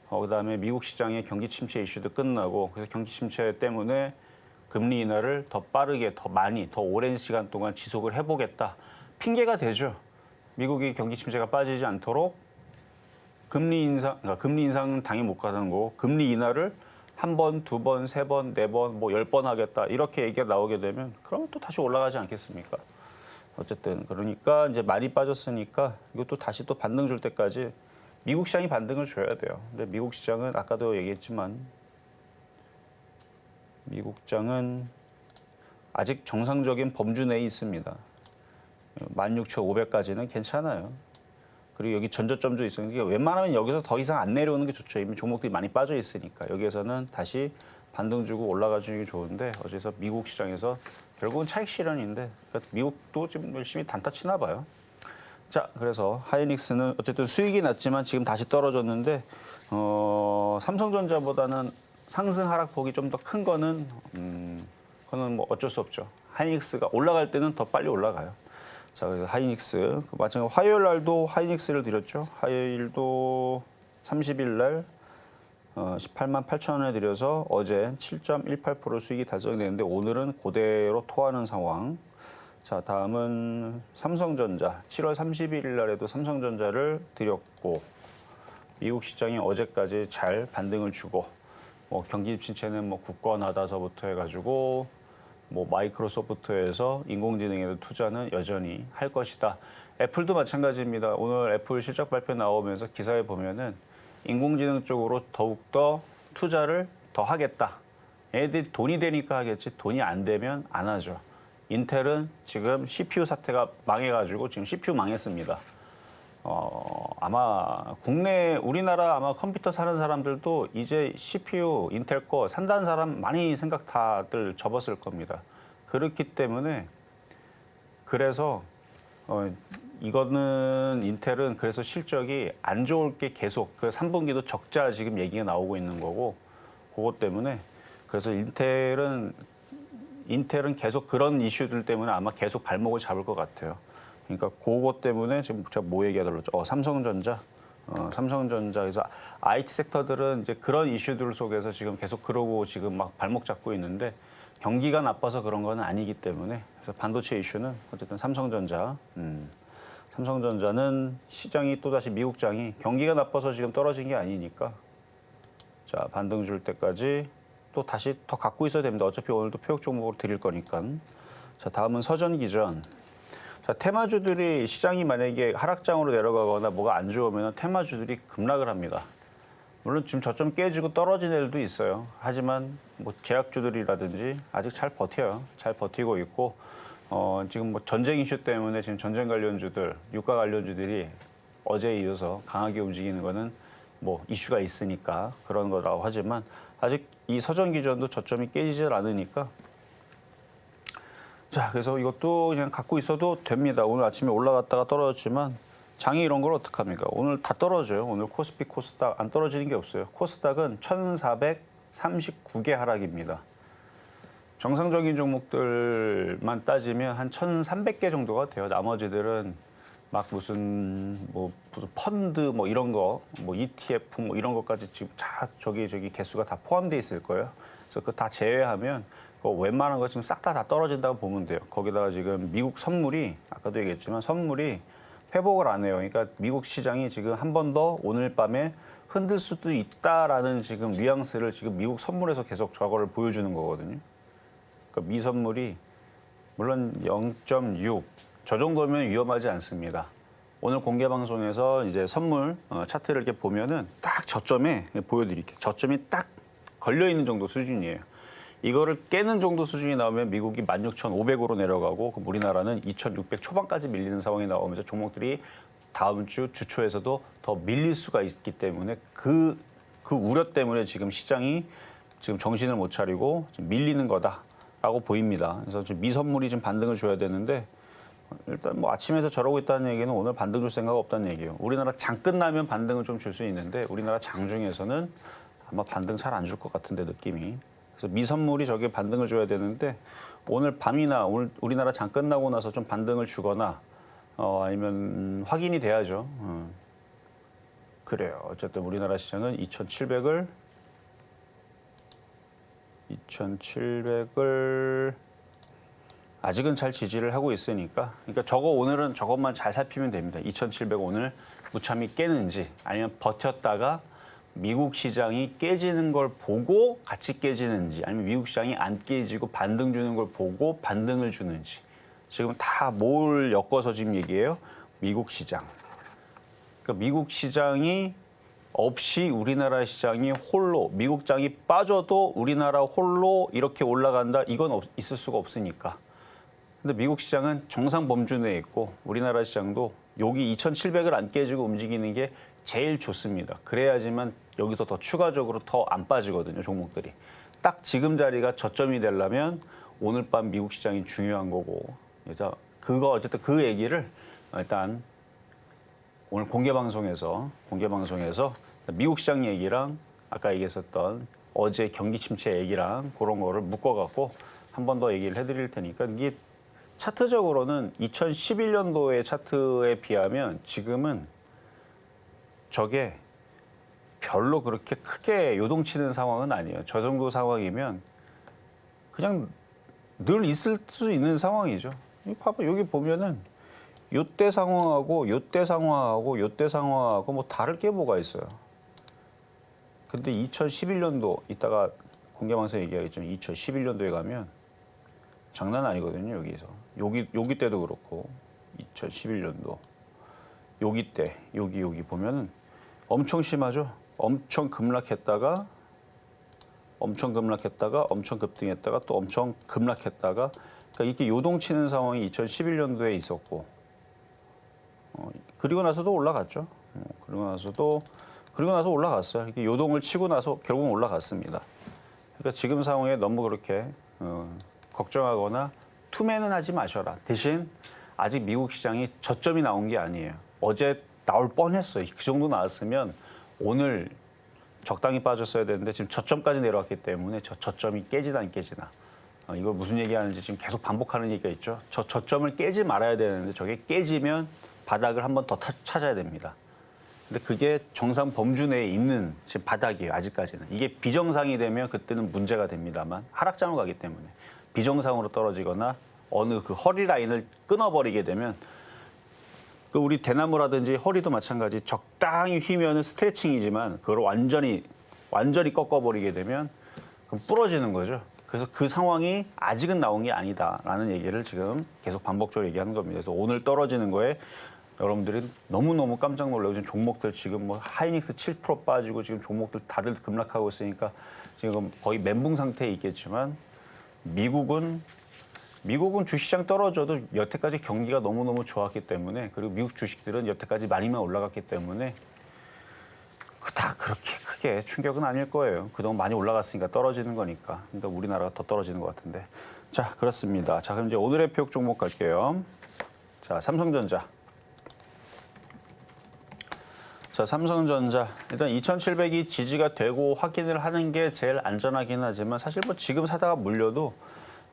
S3: 그다음에 미국 시장의 경기 침체 이슈도 끝나고 그래서 경기 침체 때문에 금리 인하를 더 빠르게 더 많이 더 오랜 시간 동안 지속을 해보겠다. 핑계가 되죠. 미국이 경기 침체가 빠지지 않도록 금리 인상은 당연히 못 가는 거고 금리 인하를 한 번, 두 번, 세 번, 네 번, 뭐 10번 하겠다 이렇게 얘기가 나오게 되면 그러면 또 다시 올라가지 않겠습니까? 어쨌든 그러니까 이제 많이 빠졌으니까 이것도 다시 또 반등 줄 때까지 미국 시장이 반등을 줘야 돼요. 근데 미국 시장은 아까도 얘기했지만 미국 시장은 아직 정상적인 범주 내에 있습니다. 16,500까지는 괜찮아요. 그리고 여기 전저점도 있으니까 웬만하면 여기서 더 이상 안 내려오는 게 좋죠. 이미 종목들이 많이 빠져 있으니까 여기에서는 다시 반등 주고 올라가 주는 게 좋은데 어째서 미국 시장에서 결국은 차익 실현인데 그러니까 미국도 지금 열심히 단타 치나 봐요. 자, 그래서 하이닉스는 어쨌든 수익이 났지만 지금 다시 떨어졌는데 삼성전자보다는 상승 하락폭이 좀 더 큰 거는 그거는 뭐 어쩔 수 없죠. 하이닉스가 올라갈 때는 더 빨리 올라가요. 자, 그래서 하이닉스 마찬가지로 화요일 날도 하이닉스를 드렸죠. 화요일도 30일 날 18만 8천 원에 드려서 어제 7.18% 수익이 달성됐는데 오늘은 그대로 토하는 상황. 자, 다음은 삼성전자. 7월 31일 날에도 삼성전자를 드렸고 미국 시장이 어제까지 잘 반등을 주고 뭐 경기 침체는 뭐 굳건하다서부터 해가지고 뭐 마이크로소프트에서 인공지능에 투자는 여전히 할 것이다. 애플도 마찬가지입니다. 오늘 애플 실적 발표 나오면서 기사에 보면은 인공지능 쪽으로 더욱더 투자를 더 하겠다. 애들이 돈이 되니까 하겠지 돈이 안 되면 안 하죠. 인텔은 지금 CPU 사태가 망해가지고 지금 CPU 망했습니다. 아마 국내 우리나라 아마 컴퓨터 사는 사람들도 이제 CPU 인텔 거 산다는 사람 많이 생각 다들 접었을 겁니다. 그렇기 때문에 그래서 이거는 인텔은 그래서 실적이 안 좋을 게 계속 그 3분기도 적자 지금 얘기가 나오고 있는 거고 그것 때문에 그래서 인텔은 계속 그런 이슈들 때문에 아마 계속 발목을 잡을 것 같아요. 그러니까 그것 때문에 지금 제가 뭐 얘기하더라고요. 삼성전자. 삼성전자에서 IT 섹터들은 이제 그런 이슈들 속에서 지금 계속 그러고 지금 막 발목 잡고 있는데 경기가 나빠서 그런 건 아니기 때문에 그래서 반도체 이슈는 어쨌든 삼성전자. 삼성전자는 시장이 또다시 미국장이 경기가 나빠서 지금 떨어진 게 아니니까 자, 반등 줄 때까지 또 다시 더 갖고 있어야 됩니다. 어차피 오늘도 표역 종목으로 드릴 거니까. 자, 다음은 서전기전. 자, 테마주들이 시장이 만약에 하락장으로 내려가거나 뭐가 안 좋으면 테마주들이 급락을 합니다. 물론 지금 저점 깨지고 떨어진 애들도 있어요. 하지만 뭐 제약주들이라든지 아직 잘 버텨요. 잘 버티고 있고 지금 뭐 전쟁 이슈 때문에 지금 전쟁 관련주들, 유가 관련주들이 어제에 이어서 강하게 움직이는 거는 뭐 이슈가 있으니까 그런 거라고 하지만 아직 이 서전기전도 저점이 깨지질 않으니까 자, 그래서 이것도 그냥 갖고 있어도 됩니다. 오늘 아침에 올라갔다가 떨어졌지만 장이 이런 걸 어떡합니까? 오늘 다 떨어져요. 오늘 코스피, 코스닥 안 떨어지는 게 없어요. 코스닥은 1,439개 하락입니다. 정상적인 종목들만 따지면 한 1,300개 정도가 돼요. 나머지들은 막 무슨 펀드 뭐 이런 거, 뭐 ETF 뭐 이런 것까지 지금 다 저기 개수가 다 포함되어 있을 거예요. 그래서 그거 다 제외하면 웬만한 거 지금 싹 다 떨어진다고 보면 돼요. 거기다가 지금 미국 선물이 아까도 얘기했지만 선물이 회복을 안 해요. 그러니까 미국 시장이 지금 한 번 더 오늘 밤에 흔들 수도 있다라는 지금 뉘앙스를 지금 미국 선물에서 계속 저거를 보여주는 거거든요. 그러니까 미 선물이 물론 0.6 저 정도면 위험하지 않습니다. 오늘 공개 방송에서 이제 선물 차트를 이렇게 보면은 딱 저점에 보여드릴게요. 저점이 딱 걸려 있는 정도 수준이에요. 이거를 깨는 정도 수준이 나오면 미국이 16,500으로 내려가고 그럼 우리나라는 2,600 초반까지 밀리는 상황이 나오면서 종목들이 다음 주 주초에서도 더 밀릴 수가 있기 때문에 그 우려 때문에 지금 시장이 지금 정신을 못 차리고 지금 밀리는 거다라고 보입니다. 그래서 지금 미선물이 좀 반등을 줘야 되는데 일단 뭐 아침에서 저러고 있다는 얘기는 오늘 반등 줄 생각 없다는 얘기예요. 우리나라 장 끝나면 반등을 좀 줄 수 있는데 우리나라 장 중에서는 아마 반등 잘 안 줄 것 같은데 느낌이. 그래서 미선물이 저게 반등을 줘야 되는데 오늘 밤이나 오늘 우리나라 장 끝나고 나서 좀 반등을 주거나 아니면 확인이 돼야죠. 그래요. 어쨌든 우리나라 시장은 2,700을 아직은 잘 지지를 하고 있으니까 그러니까 저거 오늘은 저것만 잘 살피면 됩니다. 2,700 오늘 무참히 깨는지 아니면 버텼다가 미국 시장이 깨지는 걸 보고 같이 깨지는지 아니면 미국 시장이 안 깨지고 반등 주는 걸 보고 반등을 주는지 지금 다 뭘 엮어서 지금 얘기해요? 미국 시장. 그러니까 미국 시장이 없이 우리나라 시장이 홀로 미국 장이 빠져도 우리나라 홀로 이렇게 올라간다 이건 있을 수가 없으니까. 근데 미국 시장은 정상 범주 내에 있고 우리나라 시장도 여기 2,700을 안 깨지고 움직이는 게 제일 좋습니다. 그래야지만 여기서 더 추가적으로 더 안 빠지거든요, 종목들이. 딱 지금 자리가 저점이 되려면 오늘 밤 미국 시장이 중요한 거고. 그래서 어쨌든 그 얘기를 일단 오늘 공개 방송에서 미국 시장 얘기랑 아까 얘기했었던 어제 경기 침체 얘기랑 그런 거를 묶어갖고 한 번 더 얘기를 해드릴 테니까 이게 차트적으로는 2011년도의 차트에 비하면 지금은 저게 별로 그렇게 크게 요동치는 상황은 아니에요. 저 정도 상황이면 그냥 늘 있을 수 있는 상황이죠. 봐봐, 여기 보면은 요때 상황하고 요때 상황하고 요때 상황하고 뭐 다를 게 뭐가 있어요. 근데 2011년도 이따가 공개방송 얘기하겠지만 2011년도에 가면 장난 아니거든요. 여기서 여기 때도 그렇고 2011년도 여기 때 여기 보면은 엄청 심하죠. 엄청 급락했다가 엄청 급등했다가 또 엄청 급락했다가 그러니까 이렇게 요동치는 상황이 2011년도에 있었고 그리고 나서도 올라갔죠. 그리고 나서 올라갔어요. 이렇게 요동을 치고 나서 결국은 올라갔습니다. 그러니까 지금 상황에 너무 그렇게 걱정하거나 투매는 하지 마셔라. 대신 아직 미국 시장이 저점이 나온 게 아니에요. 어제 나올 뻔했어요. 그 정도 나왔으면 오늘 적당히 빠졌어야 되는데 지금 저점까지 내려왔기 때문에 저점이 깨지나 안 깨지나. 이걸 무슨 얘기하는지 지금 계속 반복하는 얘기가 있죠. 저점을 깨지 말아야 되는데 저게 깨지면 바닥을 한 번 더 찾아야 됩니다. 근데 그게 정상 범주 내에 있는 지금 바닥이에요. 아직까지는. 이게 비정상이 되면 그때는 문제가 됩니다만 하락장으로 가기 때문에 비정상으로 떨어지거나 어느 그 허리 라인을 끊어버리게 되면 그 우리 대나무라든지 허리도 마찬가지 적당히 휘면은 스트레칭이지만 그걸 완전히 꺾어버리게 되면 그럼 부러지는 거죠. 그래서 그 상황이 아직은 나온 게 아니다라는 얘기를 지금 계속 반복적으로 얘기하는 겁니다. 그래서 오늘 떨어지는 거에 여러분들이 너무너무 깜짝 놀라고 지금 종목들 지금 뭐 하이닉스 7% 빠지고 지금 종목들 다들 급락하고 있으니까 지금 거의 멘붕 상태에 있겠지만 미국은 주시장 떨어져도 여태까지 경기가 너무너무 좋았기 때문에 그리고 미국 주식들은 여태까지 많이만 올라갔기 때문에 다 그렇게 크게 충격은 아닐 거예요. 그동안 많이 올라갔으니까 떨어지는 거니까. 그러니까 우리나라가 더 떨어지는 것 같은데. 자, 그렇습니다. 자, 그럼 이제 오늘의 표역 종목 갈게요. 자, 삼성전자. 자, 삼성전자. 일단 2,700이 지지가 되고 확인을 하는 게 제일 안전하긴 하지만 사실 뭐 지금 사다가 물려도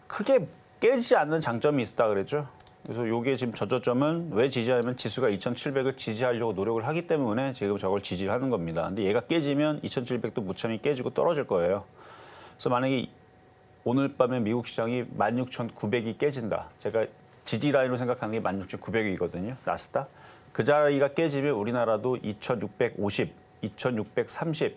S3: 크게 깨지지 않는 장점이 있다 그랬죠. 그래서 이게 지금 저점은 왜 지지하냐면 지수가 2,700을 지지하려고 노력을 하기 때문에 지금 저걸 지지하는 겁니다. 근데 얘가 깨지면 2,700도 무참히 깨지고 떨어질 거예요. 그래서 만약에 오늘 밤에 미국 시장이 16,900이 깨진다. 제가 지지 라인으로 생각하는 게 16,900이거든요. 나스닥. 그 자리가 깨지면 우리나라도 2,650, 2,630,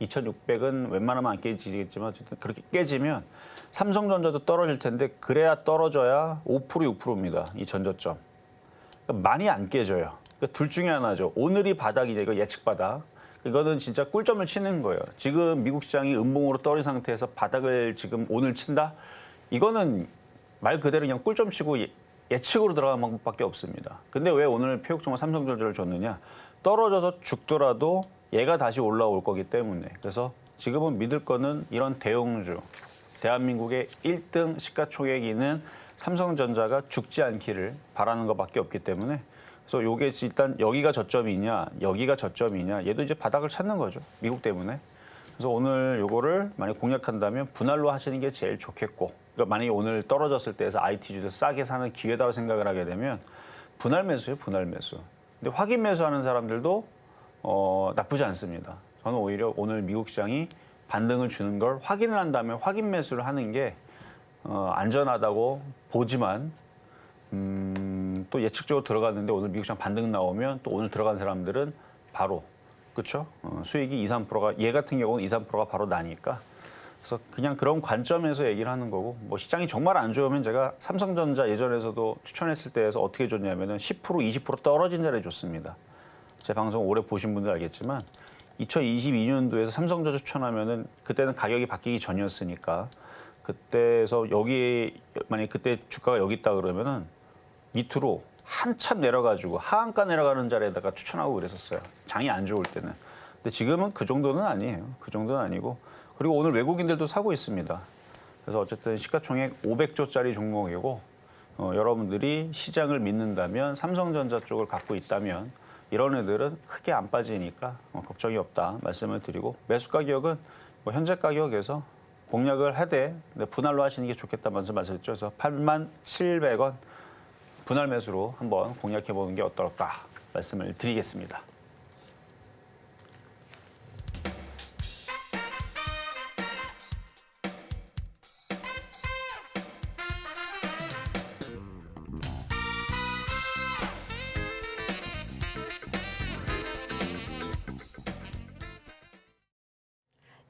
S3: 2,600은 웬만하면 안 깨지겠지만 어쨌든 그렇게 깨지면 삼성전자도 떨어질 텐데 그래야 떨어져야 5%, 6%입니다. 이 전저점. 그러니까 많이 안 깨져요. 그러니까 둘 중에 하나죠. 오늘이 바닥이냐 이거 예측 바닥. 이거는 진짜 꿀점을 치는 거예요. 지금 미국 시장이 음봉으로 떨어진 상태에서 바닥을 지금 오늘 친다? 이거는 말 그대로 그냥 꿀점 치고 예측으로 들어가는 방법밖에 없습니다. 근데 왜 오늘 표역종목 삼성전자를 줬느냐? 떨어져서 죽더라도 얘가 다시 올라올 거기 때문에. 그래서 지금은 믿을 거는 이런 대형주, 대한민국의 1등 시가총액이 삼성전자가 죽지 않기를 바라는 것밖에 없기 때문에 그래서 요게 일단 여기가 저점이냐, 여기가 저점이냐, 얘도 이제 바닥을 찾는 거죠. 미국 때문에. 그래서 오늘 요거를 만약 공략한다면 분할로 하시는 게 제일 좋겠고, 그러니까 만약에 오늘 떨어졌을 때에서 IT주들 싸게 사는 기회다고 생각을 하게 되면 분할 매수예요, 분할 매수. 근데 확인 매수하는 사람들도 나쁘지 않습니다. 저는 오히려 오늘 미국 시장이 반등을 주는 걸 확인을 한다면 확인 매수를 하는 게 안전하다고 보지만 또 예측적으로 들어갔는데 오늘 미국 시장 반등 나오면 또 오늘 들어간 사람들은 바로 그렇죠? 수익이 2, 3%가 얘 같은 경우는 2, 3%가 바로 나니까 그래서 그냥 그런 관점에서 얘기를 하는 거고 뭐 시장이 정말 안 좋으면 제가 삼성전자 예전에서도 추천했을 때에서 어떻게 줬냐면은 10%, 20% 떨어진 자리에 줬습니다. 제 방송 오래 보신 분들 알겠지만 2022년도에서 삼성전자 추천하면은 그때는 가격이 바뀌기 전이었으니까 그때에서 여기 만약 그때 주가가 여기 있다 그러면은 밑으로 한참 내려가지고 하한가 내려가는 자리에다가 추천하고 그랬었어요. 장이 안 좋을 때는. 근데 지금은 그 정도는 아니에요. 그 정도는 아니고 그리고 오늘 외국인들도 사고 있습니다. 그래서 어쨌든 시가총액 500조짜리 종목이고 여러분들이 시장을 믿는다면 삼성전자 쪽을 갖고 있다면 이런 애들은 크게 안 빠지니까 걱정이 없다 말씀을 드리고 매수 가격은 뭐 현재 가격에서 공략을 하되 분할로 하시는 게 좋겠다 말씀하셨죠. 그래서 87,100원 분할 매수로 한번 공략해 보는 게 어떨까 말씀을 드리겠습니다.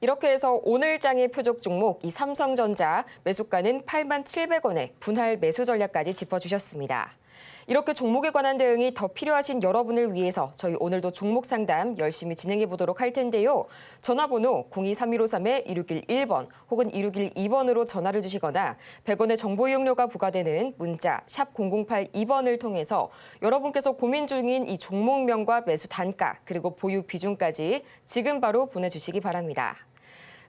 S2: 이렇게 해서 오늘 장의 표적 종목 이 삼성전자 매수가는 87,100원에 분할 매수 전략까지 짚어주셨습니다. 이렇게 종목에 관한 대응이 더 필요하신 여러분을 위해서 저희 오늘도 종목 상담 열심히 진행해 보도록 할 텐데요. 전화번호 023153-2611번 혹은 2612번으로 전화를 주시거나 100원의 정보 이용료가 부과되는 문자 샵 0082번을 통해서 여러분께서 고민 중인 이 종목명과 매수 단가 그리고 보유 비중까지 지금 바로 보내주시기 바랍니다.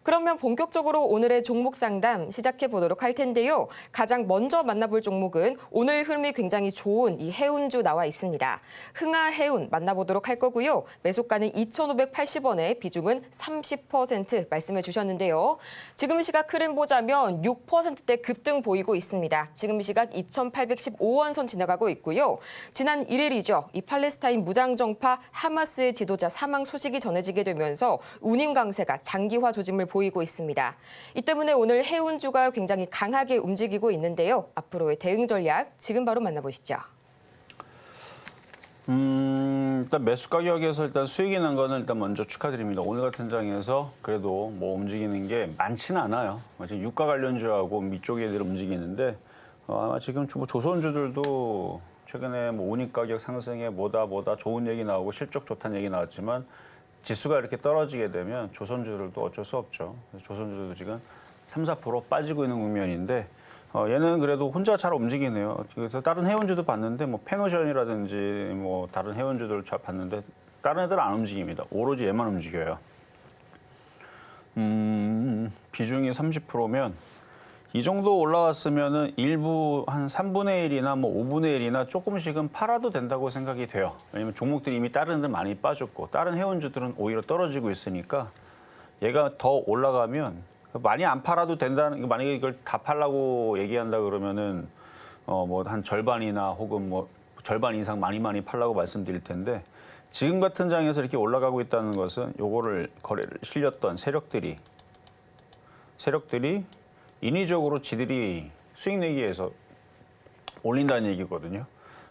S2: 그러면 본격적으로 오늘의 종목 상담 시작해 보도록 할 텐데요. 가장 먼저 만나볼 종목은 오늘 흐름이 굉장히 좋은 이 해운주 나와 있습니다. 흥하해운 만나보도록 할 거고요. 매수가는 2,580원에 비중은 30% 말씀해 주셨는데요. 지금 시각 흐름 보자면 6%대 급등 보이고 있습니다. 지금 시각 2,815원 선 지나가고 있고요. 지난 1일이죠. 이 팔레스타인 무장정파 하마스의 지도자 사망 소식이 전해지게 되면서 운임 강세가 장기화 조짐을 보이고 있습니다. 이 때문에 오늘 해운주가 굉장히 강하게 움직이고 있는데요. 앞으로의 대응 전략 지금 바로 만나보시죠.
S3: 일단 매수 가격에서 일단 수익이 난 거는 일단 먼저 축하드립니다. 오늘 같은 장에서 그래도 뭐 움직이는 게 많지는 않아요. 지금 유가 관련주하고 밑쪽 애들 움직이는데 아마 지금 조선주들도 최근에 뭐 운임 가격 상승에 뭐다 좋은 얘기 나오고 실적 좋다는 얘기 나왔지만 지수가 이렇게 떨어지게 되면 조선주들도 어쩔 수 없죠. 조선주들도 지금 3-4% 빠지고 있는 국면인데 얘는 그래도 혼자 잘 움직이네요. 그래서 다른 해운주도 봤는데 뭐 페노션이라든지 뭐 다른 해운주들 잘 봤는데 다른 애들은 안 움직입니다. 오로지 얘만 움직여요. 비중이 30%면 이 정도 올라왔으면은 일부 한 3분의 1이나 뭐 5분의 1이나 조금씩은 팔아도 된다고 생각이 돼요. 왜냐면 종목들이 이미 다른 애들 많이 빠졌고 다른 해운주들은 오히려 떨어지고 있으니까 얘가 더 올라가면 많이 안 팔아도 된다는, 만약에 이걸 다 팔라고 얘기한다 그러면은 뭐 한 절반이나 혹은 뭐 절반 이상 많이 팔라고 말씀드릴 텐데 지금 같은 장에서 이렇게 올라가고 있다는 것은 요거를 거래를 실렸던 세력들이 인위적으로 지들이 수익 내기 위해서 올린다는 얘기거든요.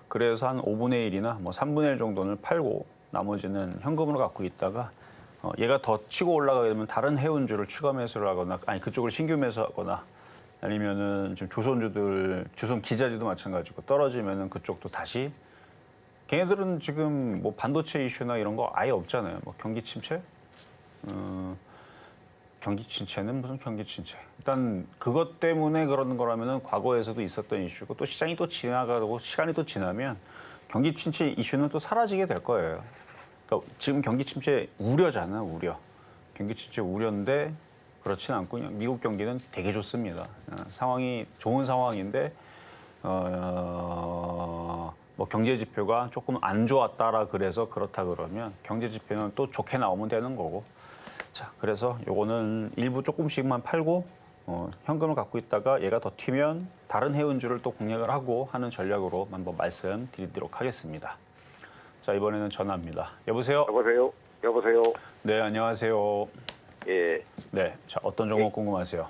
S3: 그래서 한 5분의 1이나 뭐 3분의 1 정도는 팔고 나머지는 현금으로 갖고 있다가 얘가 더 치고 올라가게 되면 다른 해운주를 추가 매수를 하거나 아니 그쪽을 신규 매수하거나 아니면은 지금 조선 기자재도 마찬가지고 떨어지면은 그쪽도 다시 걔네들은 지금 뭐 반도체 이슈나 이런 거 아예 없잖아요. 뭐 경기 침체? 경기 침체는 무슨 경기 침체? 일단 그것 때문에 그러는 거라면은 과거에서도 있었던 이슈고 또 시장이 또 지나가고 시간이 또 지나면 경기 침체 이슈는 또 사라지게 될 거예요. 그러니까 지금 경기 침체 우려잖아, 우려. 경기 침체 우려인데 그렇진 않고 그냥 미국 경기는 되게 좋습니다. 상황이 좋은 상황인데 뭐 경제 지표가 조금 안 좋았다라 그래서 그렇다 그러면 경제 지표는 또 좋게 나오면 되는 거고. 자, 그래서 요거는 일부 조금씩만 팔고 현금을 갖고 있다가 얘가 더 튀면 다른 해운주를 또 공략을 하고 하는 전략으로 한번 말씀드리도록 하겠습니다. 자, 이번에는 전화입니다. 여보세요?
S4: 여보세요?
S3: 네, 안녕하세요.
S4: 예.
S3: 네, 자, 어떤 종목 궁금하세요?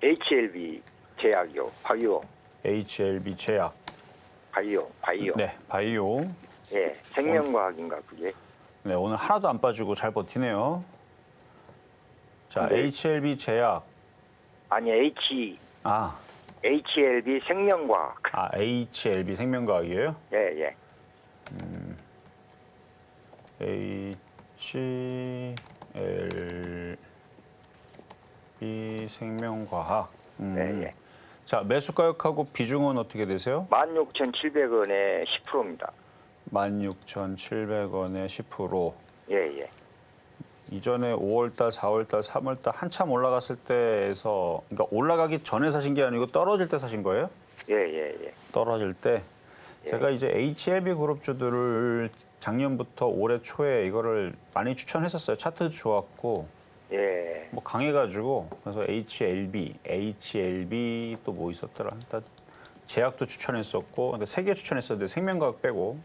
S4: HLB 제약이요. 바이오.
S3: HLB 제약.
S4: 바이오.
S3: 네, 바이오.
S4: 예. 생명과학인가 그게?
S3: 네, 오늘 하나도 안 빠지고 잘 버티네요. 자,
S4: 네.
S3: HLB 제약.
S4: 아니 HLB 생명과학.
S3: HLB 생명과학이에요?
S4: 예.
S3: HLB 생명과학.
S4: 예.
S3: 자, 매수 가격하고 비중은 어떻게 되세요?
S4: 16,700원에 10%입니다.
S3: 16,700원에 10%.
S4: 예.
S3: 이전에 5월달, 4월달, 3월달 한참 올라갔을 때에서, 그러니까 올라가기 전에 사신 게 아니고 떨어질 때 사신 거예요?
S4: 예.
S3: 떨어질 때.
S4: 예.
S3: 제가 이제 HLB 그룹주들을 작년부터 올해 초에 이거를 많이 추천했었어요. 차트도 좋았고
S4: 예.
S3: 뭐 강해가지고 그래서 HLB 또 뭐 있었더라. 일단 제약도 추천했었고, 근데 3개 추천했었는데 생명과학 빼고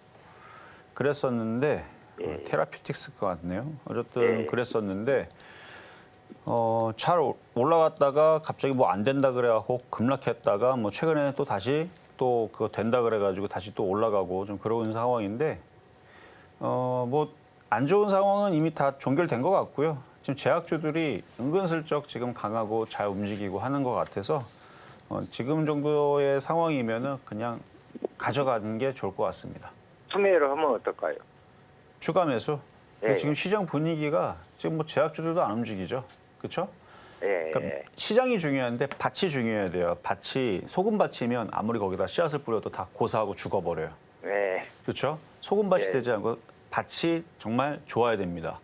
S3: 그랬었는데
S4: 예.
S3: 테라퓨틱스 것 같네요. 어쨌든
S4: 예.
S3: 그랬었는데 잘 올라갔다가 갑자기 뭐 안 된다 그래갖고 급락했다가 뭐 최근에 또 다시 또 그거 된다 그래가지고 다시 또 올라가고 좀 그런 상황인데 뭐 안 좋은 상황은 이미 다 종결된 것 같고요. 지금 제약주들이 은근슬쩍 지금 강하고 잘 움직이고 하는 것 같아서 지금 정도의 상황이면은 그냥 가져가는 게 좋을 것 같습니다.
S4: 투매를 하면 어떨까요?
S3: 추가 매수.
S4: 예,
S3: 지금
S4: 예.
S3: 시장 분위기가 지금 뭐 제약주들도 안 움직이죠. 그렇죠?
S4: 예.
S3: 그러니까
S4: 예.
S3: 시장이 중요한데 밭이 중요해야 돼요. 밭이 소금밭이면 아무리 거기다 씨앗을 뿌려도 다 고사하고 죽어버려요.
S4: 예.
S3: 그렇죠? 소금밭이
S4: 예.
S3: 되지 않고 밭이 정말 좋아야 됩니다.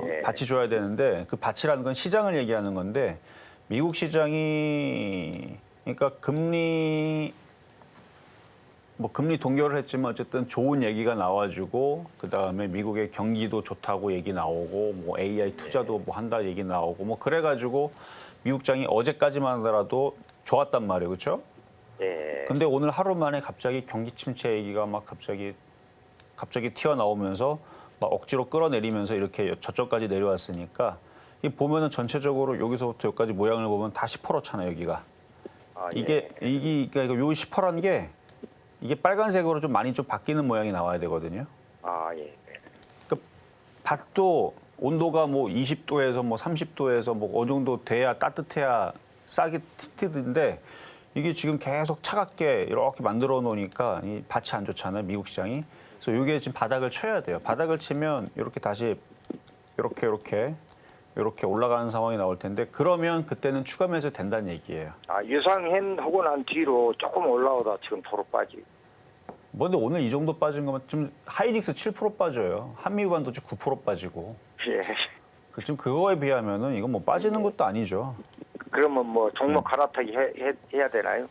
S4: 예.
S3: 밭이 좋아야 되는데 그 밭이라는 건 시장을 얘기하는 건데 미국 시장이 그러니까 금리 동결을 했지만 어쨌든 좋은 얘기가 나와주고 그다음에 미국의 경기도 좋다고 얘기 나오고 뭐 AI 투자도 뭐 한다 얘기 나오고 뭐 그래가지고 미국장이 어제까지만 하더라도 좋았단 말이에요, 그렇죠?
S4: 예.
S3: 근데 오늘 하루 만에 갑자기 경기 침체 얘기가 막 갑자기 튀어나오면서 막 억지로 끌어내리면서 이렇게 저쪽까지 내려왔으니까 이 보면은 전체적으로 여기서부터 여기까지 모양을 보면 다 10%잖아요, 여기가. 이게 그러니까 요 10%란 게 이게 빨간색으로 좀 많이 좀 바뀌는 모양이 나와야 되거든요.
S4: 예.
S3: 그러니까 밭도 온도가 뭐 20도에서 뭐 30도에서 뭐 어느 정도 돼야 따뜻해야 싹이 트는데 이게 지금 계속 차갑게 이렇게 만들어 놓으니까 이 밭이 안 좋잖아요, 미국 시장이. 그래서 이게 지금 바닥을 쳐야 돼요. 바닥을 치면 이렇게 다시 이렇게 올라가는 상황이 나올 텐데 그러면 그때는 추가 매수 된다는 얘기예요.
S4: 유상현 하고 난 뒤로 조금 올라오다 지금 도로 빠지.
S3: 뭐 근데 오늘 이 정도 빠진 거면 좀 하이닉스 7% 빠져요. 한미반도체 9% 빠지고.
S4: 예.
S3: 지금 그거에 비하면은 이건 뭐 빠지는 것도 아니죠.
S4: 그러면 뭐 종목 갈아타기 해야 되나요?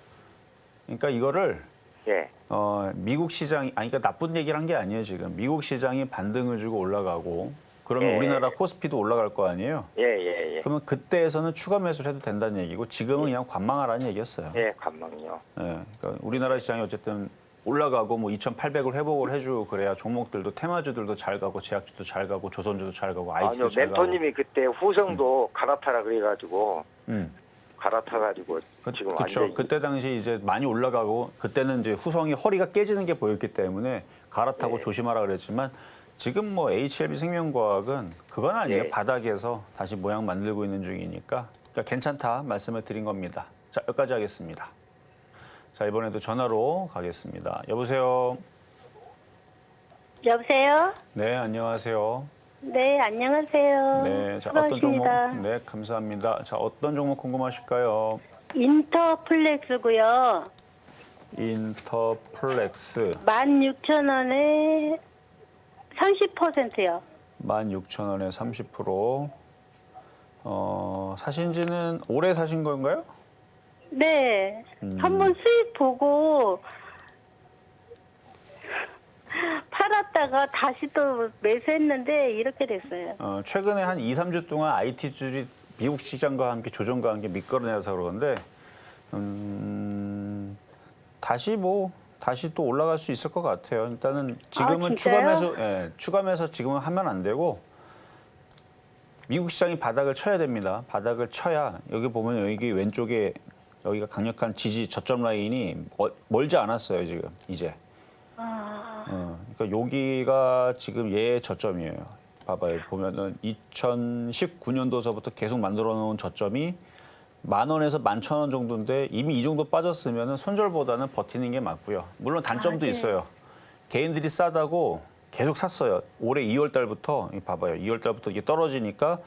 S3: 그러니까 이거를
S4: 예.
S3: 미국 시장이 그러니까 나쁜 얘기를 한 게 아니에요, 지금. 미국 시장이 반등을 주고 올라가고 그러면
S4: 예.
S3: 우리나라 코스피도 올라갈 거 아니에요.
S4: 예.
S3: 그러면 그때에서는 추가 매수를 해도 된다는 얘기고 지금은 그냥 관망하라는 얘기였어요.
S4: 예, 관망요.
S3: 예, 그러니까 우리나라 시장이 어쨌든 올라가고 뭐 2,800을 회복을 해주고 그래야 종목들도 테마주들도 잘 가고 제약주도 잘 가고 조선주도 잘 가고 IT도
S4: 아니요,
S3: 잘 가고.
S4: 멘토님이 그때 후성도 갈아타라 그래가지고 갈아타가지고 지금
S3: 그렇죠.
S4: 완전히
S3: 그때 당시 이제 많이 올라가고 그때는 이제 후성이 허리가 깨지는 게 보였기 때문에 갈아타고
S4: 네.
S3: 조심하라 그랬지만 지금 뭐 HLB 생명과학은 그건 아니에요.
S4: 네.
S3: 바닥에서 다시 모양 만들고 있는 중이니까 그러니까 괜찮다 말씀을 드린 겁니다. 자, 여기까지 하겠습니다. 자, 이번에도 전화로 가겠습니다. 여보세요.
S5: 여보세요?
S3: 네, 안녕하세요.
S5: 네, 안녕하세요.
S3: 네, 자, 어떤 종목?
S5: 수고하십니다.
S3: 네, 감사합니다. 자, 어떤 종목 궁금하실까요?
S5: 인터플렉스고요.
S3: 인터플렉스
S5: 16,000원에 30%요.
S3: 16,000원에 30%. 사신 지는 올해 사신 건가요?
S5: 네. 한번 수익 보고 팔았다가 다시 또 매수했는데 이렇게 됐어요.
S3: 최근에 한 2, 3주 동안 IT주들이 미국 시장과 함께 조정과 함께 미끄러내서 그러는데 다시 또 올라갈 수 있을 것 같아요. 일단은 지금은
S5: 진짜요?
S3: 추가 매수 지금은 하면 안 되고 미국 시장이 바닥을 쳐야 됩니다. 바닥을 쳐야 여기 보면 여기 왼쪽에 여기가 강력한 지지 저점 라인이 멀지 않았어요, 지금 이제. 그러니까 여기가 지금 얘의 저점이에요. 봐봐요. 보면은 2019년도서부터 계속 만들어 놓은 저점이 10,000원에서 11,000원 정도인데 이미 이 정도 빠졌으면 손절보다는 버티는 게 맞고요. 물론 단점도
S5: 네.
S3: 있어요. 개인들이 싸다고 계속 샀어요. 올해 2월 달부터 봐봐요. 2월 달부터 이게 떨어지니까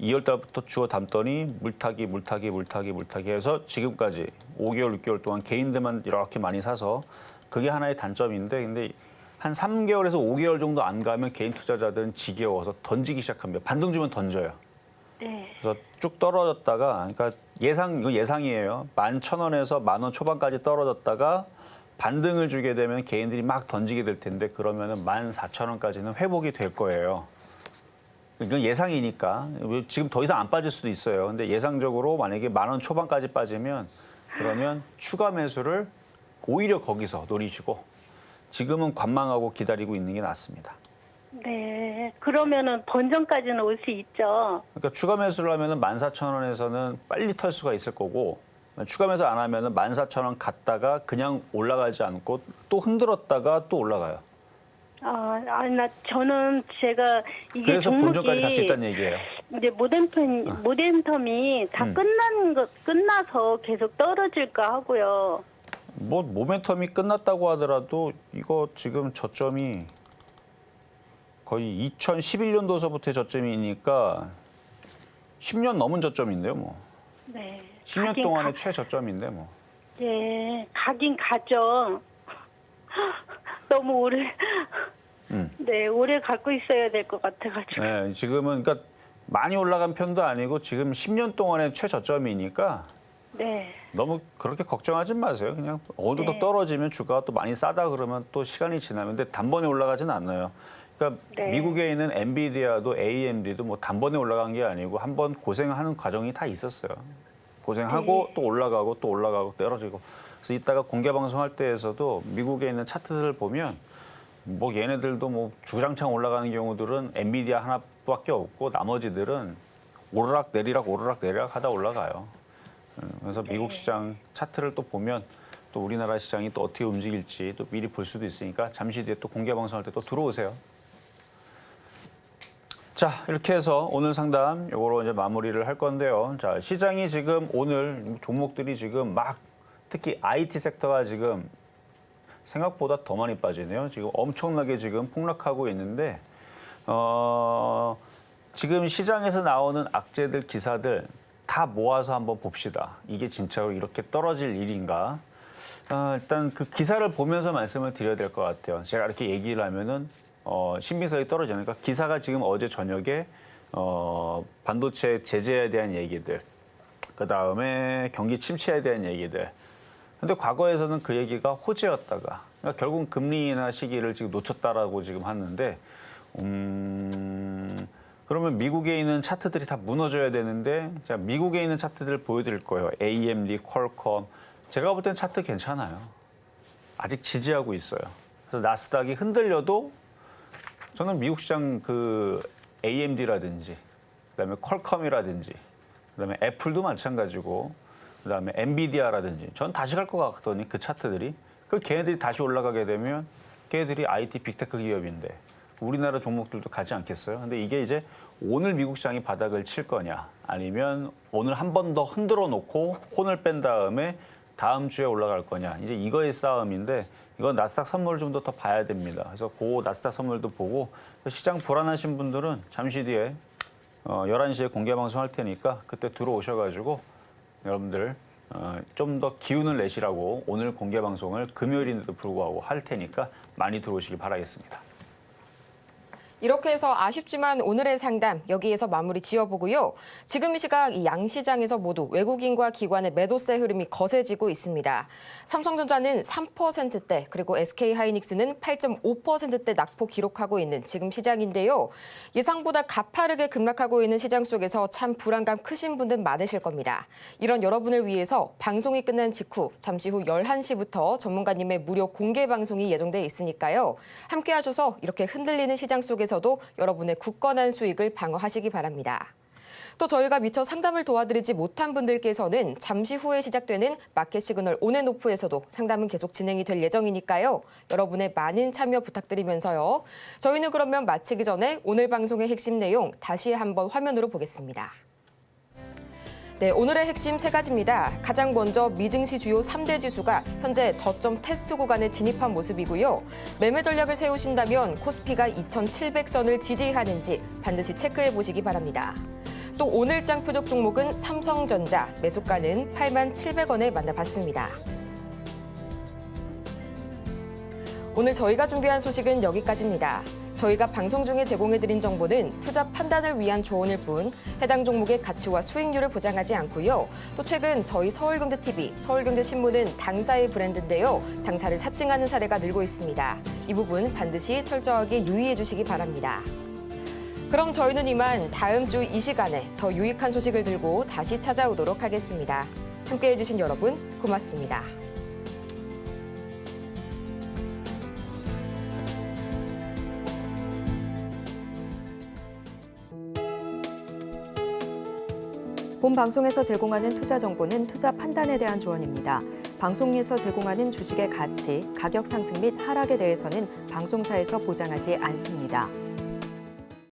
S3: 2월 달부터 주워 담더니 물타기 해서 지금까지 5개월, 6개월 동안 개인들만 이렇게 많이 사서 그게 하나의 단점인데 근데 한 3개월에서 5개월 정도 안 가면 개인 투자자들은 지겨워서 던지기 시작합니다. 반등 주면 던져요.
S5: 네.
S3: 그래서 쭉 떨어졌다가 그러니까 이거 예상이에요. 11,000원에서 10,000원 초반까지 떨어졌다가 반등을 주게 되면 개인들이 막 던지게 될 텐데 그러면은 14,000원까지는 회복이 될 거예요. 이건 예상이니까 지금 더 이상 안 빠질 수도 있어요. 근데 예상적으로 만약에 10,000원 초반까지 빠지면 그러면 추가 매수를 오히려 거기서 노리시고 지금은 관망하고 기다리고 있는 게 낫습니다.
S5: 네. 그러면은 본전까지는 올 수 있죠.
S3: 그러니까 추가 매수를 하면은 14,000원에서는 빨리 털 수가 있을 거고 추가 매수 안 하면은 14,000원 갔다가 그냥 올라가지 않고 또 흔들었다가 또 올라가요.
S5: 저는 제가 이게
S3: 그래서 본전까지 갈 수 있다는 얘기예요.
S5: 이제 모멘텀이 다 끝나서 계속 떨어질까 하고요.
S3: 뭐 모멘텀이 끝났다고 하더라도 이거 지금 저점이 거의 2011년도서부터의 저점이니까 10년 넘은 저점인데요, 뭐.
S5: 네.
S3: 10년 동안의 최저점인데 뭐.
S5: 네, 가긴 가죠. 너무 오래. 네, 오래 갖고 있어야 될 것 같아가지고.
S3: 네, 지금은 그러니까 많이 올라간 편도 아니고 지금 10년 동안의 최저점이니까
S5: 네.
S3: 너무 그렇게 걱정하지 마세요. 그냥 어느 정도
S5: 네.
S3: 떨어지면 주가가 또 많이 싸다 그러면 또 시간이 지나면 근데 단번에 올라가진 않아요. 그러니까
S5: 네.
S3: 미국에 있는 엔비디아도 AMD도 뭐 단번에 올라간 게 아니고 한번 고생하는 과정이 다 있었어요. 고생하고 또 올라가고 또 올라가고 떨어지고. 그래서 이따가 공개 방송할 때에서도 미국에 있는 차트들을 보면 뭐 얘네들도 뭐 주장창 올라가는 경우들은 엔비디아 하나밖에 없고 나머지들은 오르락 내리락 하다 올라가요. 그래서 미국 시장 차트를 또 보면 또 우리나라 시장이 또 어떻게 움직일지 또 미리 볼 수도 있으니까 잠시 뒤에 또 공개 방송할 때 또 들어오세요. 자, 이렇게 해서 오늘 상담 요거로 이제 마무리를 할 건데요. 자, 시장이 지금 오늘 종목들이 지금 막 특히 IT 섹터가 지금 생각보다 더 많이 빠지네요. 지금 엄청나게 지금 폭락하고 있는데 지금 시장에서 나오는 악재들 기사들 다 모아서 한번 봅시다. 이게 진짜로 이렇게 떨어질 일인가? 일단 그 기사를 보면서 말씀을 드려야 될 것 같아요. 제가 이렇게 얘기를 하면은 신빙성이 떨어지니까 그러니까 기사가 지금 어제 저녁에 반도체 제재에 대한 얘기들, 그 다음에 경기 침체에 대한 얘기들. 근데 과거에서는 그 얘기가 호재였다가 그러니까 결국 금리 인하 시기를 지금 놓쳤다라고 지금 하는데 그러면 미국에 있는 차트들이 다 무너져야 되는데 자, 미국에 있는 차트들을 보여드릴 거예요. AMD, 퀄컴. 제가 볼 땐 차트 괜찮아요. 아직 지지하고 있어요. 그래서 나스닥이 흔들려도 저는 미국 시장 그 AMD라든지 그다음에 퀄컴이라든지 그다음에 애플도 마찬가지고 그다음에 엔비디아라든지 전 다시 갈 것 같더니 그 차트들이 그 걔네들이 다시 올라가게 되면 걔네들이 IT 빅테크 기업인데 우리나라 종목들도 가지 않겠어요? 근데 이게 이제 오늘 미국 시장이 바닥을 칠 거냐 아니면 오늘 한 번 더 흔들어 놓고 혼을 뺀 다음에 다음 주에 올라갈 거냐 이제 이거의 싸움인데 이건 나스닥 선물을 좀 더 봐야 됩니다. 그래서 그 나스닥 선물도 보고 시장 불안하신 분들은 잠시 뒤에 11시에 공개 방송할 테니까 그때 들어오셔가지고 여러분들 좀 더 기운을 내시라고 오늘 공개 방송을 금요일인데도 불구하고 할 테니까 많이 들어오시기 바라겠습니다.
S2: 이렇게 해서 아쉽지만 오늘의 상담 여기에서 마무리 지어보고요. 지금 이 시각 이 양시장에서 모두 외국인과 기관의 매도세 흐름이 거세지고 있습니다. 삼성전자는 3%대 그리고 SK하이닉스는 8.5%대 낙폭 기록하고 있는 지금 시장인데요. 예상보다 가파르게 급락하고 있는 시장 속에서 참 불안감 크신 분들 많으실 겁니다. 이런 여러분을 위해서 방송이 끝난 직후 잠시 후 11시부터 전문가님의 무료 공개 방송이 예정돼 있으니까요. 함께 하셔서 이렇게 흔들리는 시장 속에서 도 여러분의 굳건한 수익을 방어하시기 바랍니다. 또 저희가 미처 상담을 도와드리지 못한 분들께서는 잠시 후에 시작되는 마켓 시그널 온앤오프에서도 상담은 계속 진행이 될 예정이니까요. 여러분의 많은 참여 부탁드리면서요. 저희는 그러면 마치기 전에 오늘 방송의 핵심 내용 다시 한번 화면으로 보겠습니다. 네, 오늘의 핵심 세 가지입니다. 가장 먼저 미증시 주요 3대 지수가 현재 저점 테스트 구간에 진입한 모습이고요. 매매 전략을 세우신다면 코스피가 2,700선을 지지하는지 반드시 체크해 보시기 바랍니다. 또 오늘장 표적 종목은 삼성전자, 매수가는 87,000원에 만나봤습니다. 오늘 저희가 준비한 소식은 여기까지입니다. 저희가 방송 중에 제공해드린 정보는 투자 판단을 위한 조언일 뿐 해당 종목의 가치와 수익률을 보장하지 않고요. 또 최근 저희 서울경제TV, 서울경제신문은 당사의 브랜드인데요. 당사를 사칭하는 사례가 늘고 있습니다. 이 부분 반드시 철저하게 유의해 주시기 바랍니다. 그럼 저희는 이만 다음 주 이 시간에 더 유익한 소식을 들고 다시 찾아오도록 하겠습니다. 함께해 주신 여러분 고맙습니다.
S1: 본 방송에서 제공하는 투자 정보는 투자 판단에 대한 조언입니다. 방송에서 제공하는 주식의 가치, 가격 상승 및 하락에 대해서는 방송사에서 보장하지 않습니다.